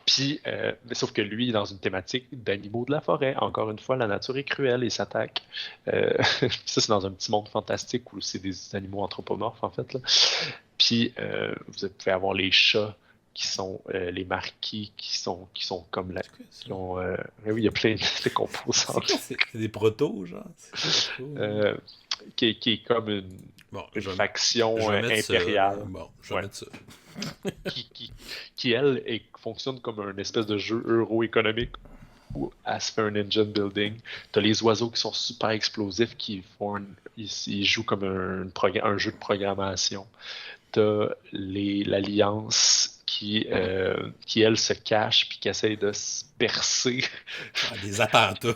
Puis, mais sauf que lui, dans une thématique d'animaux de la forêt, encore une fois, la nature est cruelle et s'attaque. Ça, c'est dans un petit monde fantastique où c'est des animaux anthropomorphes, en fait. Là. Puis, vous pouvez avoir les chats qui sont les marquis, qui sont comme la. C'est quoi ça? Qui ont, mais oui, il y a plein de composants. C'est quoi? C'est des protos, genre? Euh, qui est comme Bon, une je faction vais mettre impériale. ça. Bon, je vais Ouais. mettre ça. Qui elle, fonctionne comme un espèce de jeu euro-économique où elle se fait un engine building. T'as les oiseaux qui sont super explosifs, ils jouent comme un jeu de programmation. T'as l'Alliance qui, elle, se cache puis qui essaye de se percer Ah, des attentats.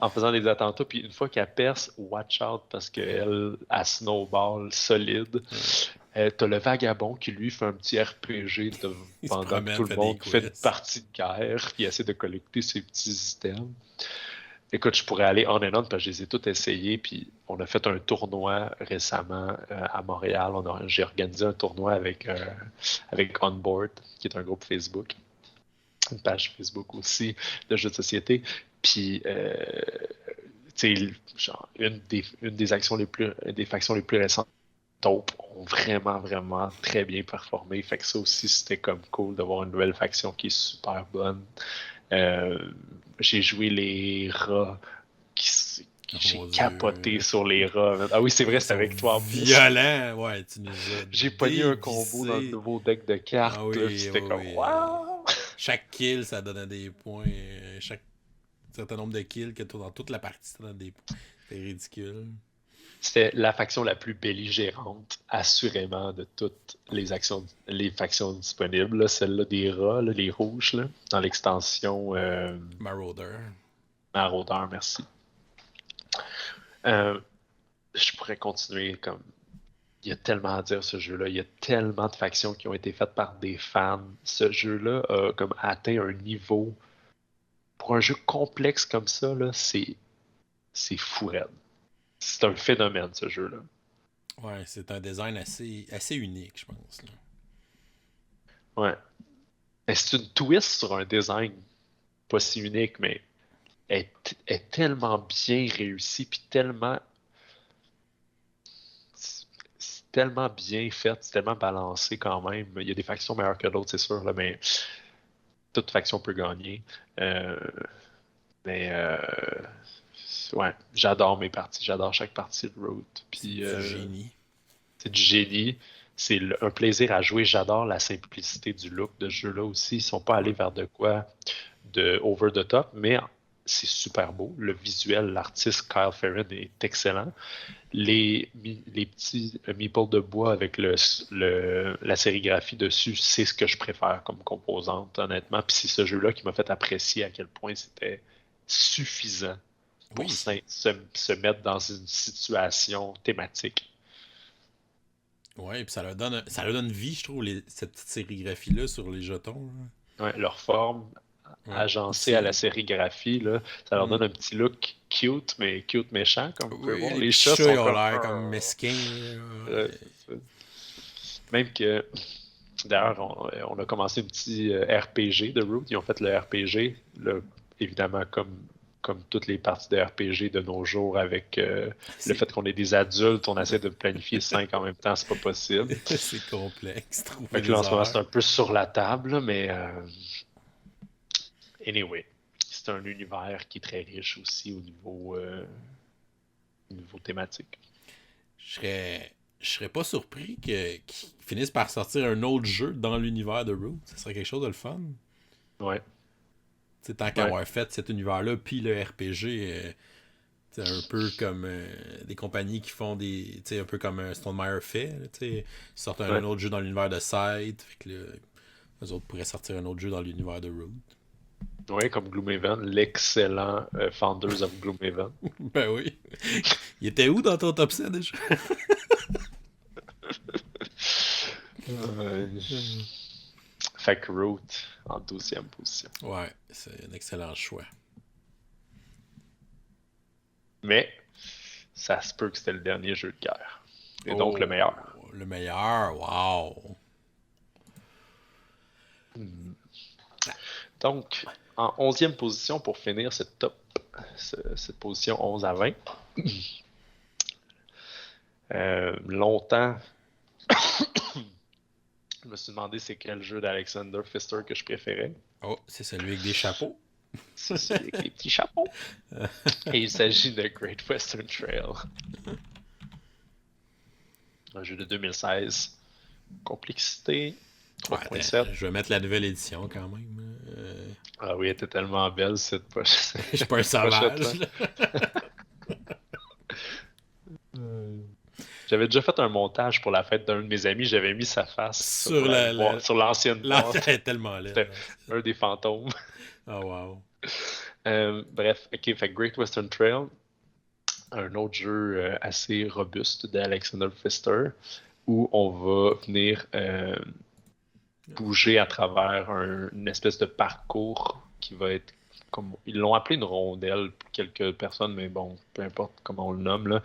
en faisant des attentats. Puis une fois qu'elle perce, watch out parce qu'elle, elle snowball solide. T'as le vagabond qui lui fait un petit RPG pendant que tout le monde fait une partie de guerre, puis essaie de collecter ses petits items. Écoute, je pourrais aller on and on parce que je les ai tous essayés, puis on a fait un tournoi récemment à Montréal. J'ai organisé un tournoi avec Onboard, qui est un groupe Facebook, une page Facebook aussi de jeux de société. Puis, tu sais, genre, une des actions des factions les plus récentes Taupe ont vraiment, vraiment très bien performé. Fait que ça aussi, c'était comme cool d'avoir une nouvelle faction qui est super bonne. Euh, j'ai joué les rats. J'ai capoté sur les rats. Ah oui, c'est vrai, c'était avec toi en plus. Violent, ouais, tu nous as J'ai pogné un combo dans le nouveau deck de cartes. Ah oui, C'était comme wow! Chaque kill, ça donnait des points. Chaque certain nombre de kills que dans toute la partie, ça donne des points. C'était ridicule. C'était la faction la plus belligérante, assurément, de toutes les factions disponibles. Celle-là des rats, là, les rouges, là, dans l'extension Marauder. Marauder, merci. Je pourrais continuer comme. Il y a tellement à dire ce jeu-là. Il y a tellement de factions qui ont été faites par des fans. Ce jeu-là a comme atteint un niveau. Pour un jeu complexe comme ça, là, c'est fou raide. C'est un phénomène, ce jeu-là. Ouais, c'est un design assez unique, je pense. Là. Ouais. C'est une twist sur un design pas si unique, mais est tellement bien réussi, puis c'est tellement bien fait, c'est tellement balancé quand même. Il y a des factions meilleures que d'autres, c'est sûr, là, mais toute faction peut gagner. Mais ouais, j'adore mes parties, j'adore chaque partie de Root. Puis, c'est du génie. C'est du génie. C'est un plaisir à jouer. J'adore la simplicité du look de ce jeu-là aussi. Ils sont pas allés vers de quoi de over the top, mais c'est super beau. Le visuel, l'artiste Kyle Ferrin est excellent. Les petits meeples de bois avec la sérigraphie dessus, c'est ce que je préfère comme composante, honnêtement. Puis c'est ce jeu-là qui m'a fait apprécier à quel point c'était suffisant pour Oui. se mettre dans une situation thématique. Ouais, puis ça leur donne vie, je trouve, cette petite sérigraphie-là sur les jetons. Ouais, leur forme agencée à la sérigraphie, là, ça leur donne un petit look cute, mais cute méchant, comme vous pouvez voir. Les chats chats, ils sont ont comme l'air comme mesquins. même que, d'ailleurs, on a commencé un petit RPG de Root. Ils ont fait le RPG, évidemment, comme comme toutes les parties de RPG de nos jours avec le fait qu'on est des adultes, on essaie de planifier 5 en même temps, c'est pas possible. C'est complexe, Fait trouver que là, des en ce moment, c'est heures. un peu sur la table, là, mais anyway, c'est un univers qui est très riche aussi au niveau thématique. Je serais pas surpris qu'ils finissent par sortir un autre jeu dans l'univers de Root. Ce serait quelque chose de le fun. Ouais, T'sais, tant ouais, qu'avoir fait cet univers-là, puis le RPG, c'est un peu comme des compagnies qui font des. Un peu comme Stone Meyer fait. Là, ils sortent un ouais. autre jeu dans l'univers de Scythe. Fait que là, eux autres pourraient sortir un autre jeu dans l'univers de Root. Ouais, comme Gloomhaven, l'excellent Founders of Gloomhaven. Ben oui. Il était où dans ton top 7 déjà? Euh, Fait que Root en 12e position. Ouais, c'est un excellent choix. Mais ça se peut que c'était le dernier jeu de guerre. Et donc le Oh, meilleur. le meilleur, wow. Donc, en 11e position pour finir cette position 11 à 20. Longtemps, je me suis demandé c'est quel jeu d'Alexander Pfister que je préférais. Oh, c'est celui avec des chapeaux. C'est celui avec les petits chapeaux. Et il s'agit de Great Western Trail. Un jeu de 2016. Complexité Ouais, attends, 3.7. je vais mettre la nouvelle édition quand même. Ah oui, elle était tellement belle cette pochette. Je suis pas un sauvage. J'avais déjà fait un montage pour la fête d'un de mes amis. J'avais mis sa face Sur sur l'ancienne boîte. elle est tellement laide. C'était un des fantômes. Oh wow. Bref, ok, fait Great Western Trail, un autre jeu assez robuste d'Alexander Pfister, où on va venir bouger à travers une espèce de parcours qui va être comme ils l'ont appelé une rondelle pour quelques personnes, mais bon, peu importe comment on le nomme là.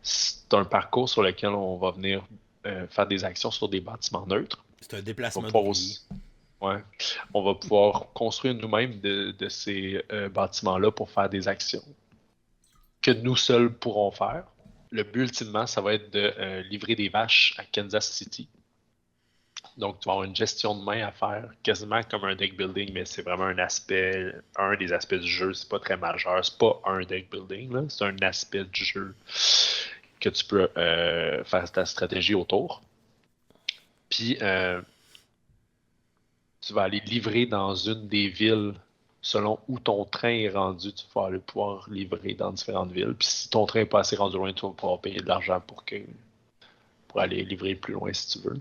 C'est un parcours sur lequel on va venir faire des actions sur des bâtiments neutres. C'est un On déplacement va pouvoir d'ouvrier. ouais. On va pouvoir construire nous-mêmes de ces bâtiments-là pour faire des actions que nous seuls pourrons faire. Le but, ultimement, ça va être de livrer des vaches à Kansas City. Donc, tu vas avoir une gestion de main à faire, quasiment comme un deck building, mais c'est vraiment un des aspects du jeu. C'est pas très majeur. C'est pas un deck building, là. C'est un aspect du jeu que tu peux faire ta stratégie autour. Puis, tu vas aller livrer dans une des villes selon où ton train est rendu. Tu vas aller pouvoir livrer dans différentes villes. Puis, si ton train n'est pas assez rendu loin, tu vas pouvoir payer de l'argent pour aller livrer plus loin si tu veux.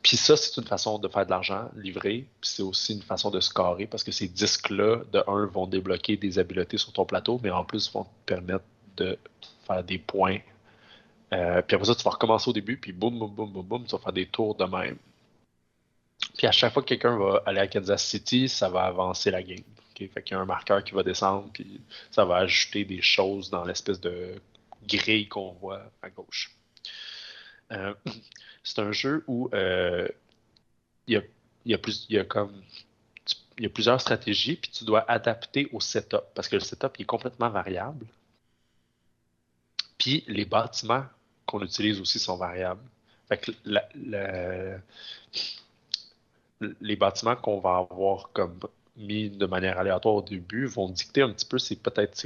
Puis ça, c'est une façon de faire de l'argent, livrer. Puis c'est aussi une façon de scorer parce que ces disques-là, de un, vont débloquer des habiletés sur ton plateau, mais en plus vont te permettre de faire des points. Puis après ça, tu vas recommencer au début, puis boum, boum, boum, boum, boum, tu vas faire des tours de même. Puis à chaque fois que quelqu'un va aller à Kansas City, ça va avancer la game. Okay? Fait qu'il y a un marqueur qui va descendre, puis ça va ajouter des choses dans l'espèce de grille qu'on voit à gauche. C'est un jeu où il y a plusieurs stratégies, puis tu dois adapter au setup, parce que le setup il est complètement variable. Puis les bâtiments qu'on utilise aussi sont variables. Fait que les bâtiments qu'on va avoir comme mis de manière aléatoire au début vont dicter un petit peu c'est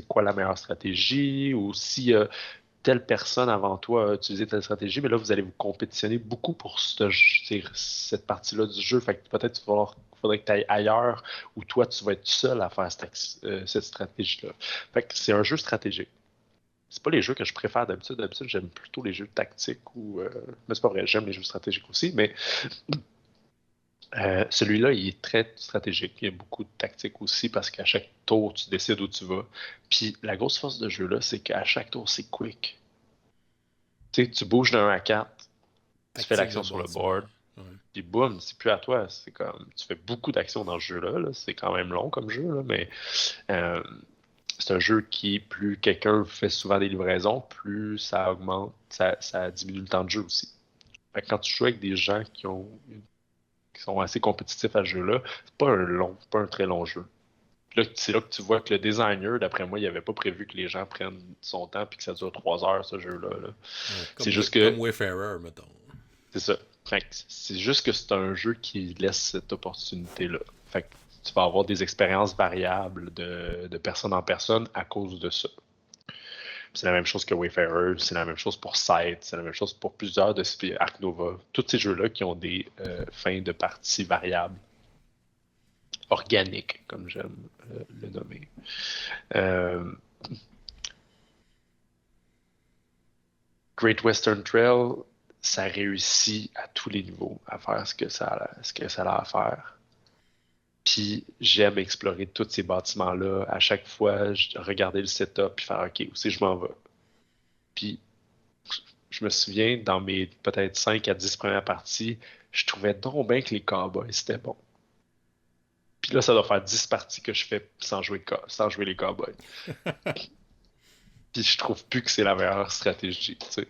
quoi la meilleure stratégie, ou si telle personne avant toi a utilisé telle stratégie, mais là, vous allez vous compétitionner beaucoup pour cette partie-là du jeu. Fait que peut-être faudrait que tu ailles ailleurs où toi, tu vas être seul à faire cette stratégie-là. Fait que c'est un jeu stratégique. C'est pas les jeux que je préfère d'habitude. D'habitude, j'aime plutôt les jeux tactiques mais c'est pas vrai, j'aime les jeux stratégiques aussi, mais celui-là, il est très stratégique. Il y a beaucoup de tactique aussi parce qu'à chaque tour, tu décides où tu vas. Puis la grosse force de jeu-là, c'est qu'à chaque tour, c'est quick. Tu sais, tu bouges d'un 1 à 4, tu fais l'action sur le board, puis boum, c'est plus à toi. C'est comme, tu fais beaucoup d'actions dans ce jeu-là. Là. C'est quand même long comme jeu, là, mais c'est un jeu qui, plus quelqu'un fait souvent des livraisons, plus ça augmente, ça diminue le temps de jeu aussi. Fait que quand tu joues avec des gens qui sont assez compétitifs à ce jeu-là, c'est pas un très long jeu. Puis là, c'est là que tu vois que le designer, d'après moi, il avait pas prévu que les gens prennent son temps puis que ça dure 3 heures, ce jeu-là. Là. Ouais, C'est comme, juste que, comme Wayfarer, mettons. c'est ça. Fait que c'est juste que c'est un jeu qui laisse cette opportunité-là. Fait que tu vas avoir des expériences variables de personne en personne à cause de ça. C'est la même chose que Wayfarer, c'est la même chose pour Sight, c'est la même chose pour plusieurs de Ark Nova. Tous ces jeux-là qui ont des fins de partie variables, organiques, comme j'aime le nommer. Euh, Great Western Trail, ça réussit à tous les niveaux à faire ce que ça a à faire. Puis j'aime explorer tous ces bâtiments-là. À chaque fois, regarder le setup puis faire OK, où c'est que je m'en vais. Puis je me souviens, dans mes peut-être 5 à 10 premières parties, je trouvais donc bien que les cowboys, c'était bon. Puis là, ça doit faire 10 parties que je fais sans jouer les cowboys. Puis je trouve plus que c'est la meilleure stratégie, tu sais.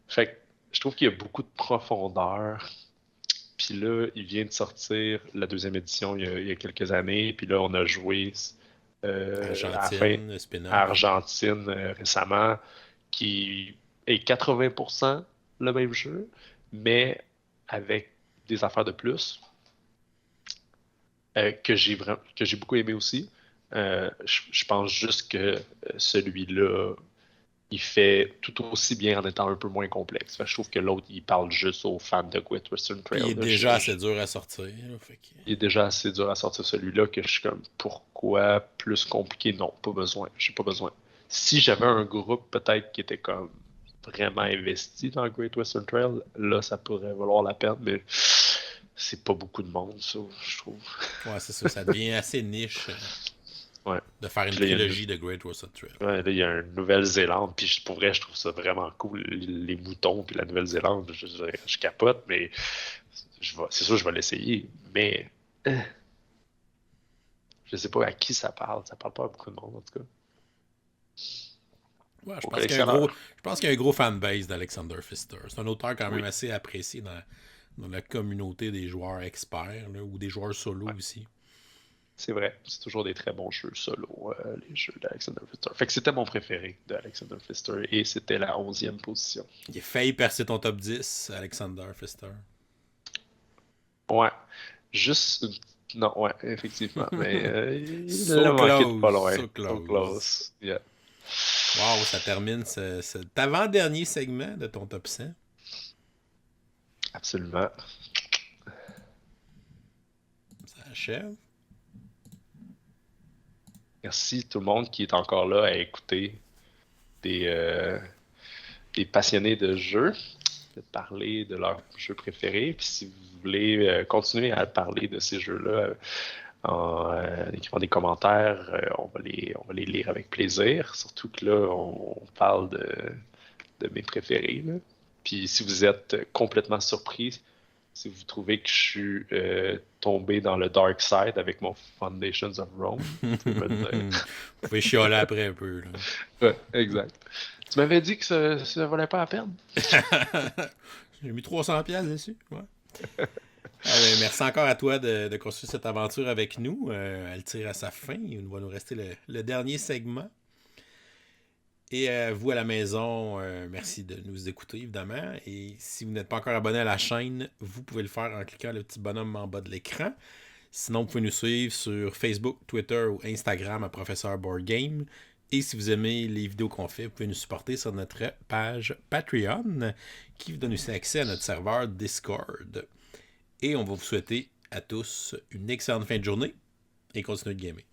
Fait que je trouve qu'il y a beaucoup de profondeur. Puis là, il vient de sortir la deuxième édition il y a quelques années. Puis là, on a joué à la fin Argentine, à spin-off. Argentine récemment, qui est 80% le même jeu, mais avec des affaires de plus que j'ai beaucoup aimé aussi. Je pense juste que celui-là, il fait tout aussi bien en étant un peu moins complexe. Fait que je trouve que l'autre, il parle juste aux fans de Great Western Puis il Trail. est Là. déjà assez dur à sortir. Là, fait que... Il est déjà assez dur à sortir celui-là que je suis comme, pourquoi plus compliqué? Non, pas besoin. J'ai pas besoin. Si j'avais un groupe peut-être qui était comme vraiment investi dans Great Western Trail, là, ça pourrait valoir la peine, mais c'est pas beaucoup de monde, ça, je trouve. Ouais, c'est ça. Ça devient assez niche Ouais. de faire une Puis là, trilogie de Great Western Trail. ouais, là, il y a une Nouvelle-Zélande, puis pour vrai, je trouve ça vraiment cool. Les moutons, puis la Nouvelle-Zélande, je capote, mais c'est sûr, je vais l'essayer. Mais je sais pas à qui ça parle. Ça parle pas à beaucoup de monde, en tout cas. Ouais, Aux collectionneurs. je pense qu'il y a un gros fanbase d'Alexander Pfister. C'est un auteur quand même Oui, assez apprécié dans la communauté des joueurs experts là, ou des joueurs solo ouais, aussi. c'est vrai. C'est toujours des très bons jeux solo, les jeux d'Alexander Pfister. Fait que c'était mon préféré d'Alexander Pfister et c'était la 11e position. Il a failli percer ton top 10, Alexander Pfister. Ouais. Juste Non, ouais, effectivement. Mais il a So manqué de pas close, loin. so So close. close. Yeah. Wow, ça termine cet avant-dernier segment de ton top 100. Absolument. Ça achève. Merci tout le monde qui est encore là à écouter des, euh, des passionnés de jeux, de parler de leurs jeux préférés. Puis si vous voulez continuer à parler de ces jeux-là en écrivant des commentaires, on va les lire avec plaisir. Surtout que là, on parle de mes préférés. Là. Puis si vous êtes complètement surpris, si vous trouvez que je suis tombé dans le dark side avec mon Foundations of Rome, vous pouvez me le dire. Vous pouvez chialer après un peu. Là. Ouais, exact. Tu m'avais dit que ça valait pas la peine. J'ai mis 300$ dessus. Ouais. Merci encore à toi de construire cette aventure avec nous. Elle tire à sa fin. Il va nous rester le dernier segment. Et vous à la maison, merci de nous écouter évidemment. Et si vous n'êtes pas encore abonné à la chaîne, vous pouvez le faire en cliquant le petit bonhomme en bas de l'écran. Sinon, vous pouvez nous suivre sur Facebook, Twitter ou Instagram à Professeur Board Game. Et si vous aimez les vidéos qu'on fait, vous pouvez nous supporter sur notre page Patreon qui vous donne aussi accès à notre serveur Discord. Et on va vous souhaiter à tous une excellente fin de journée et continuez de gamer.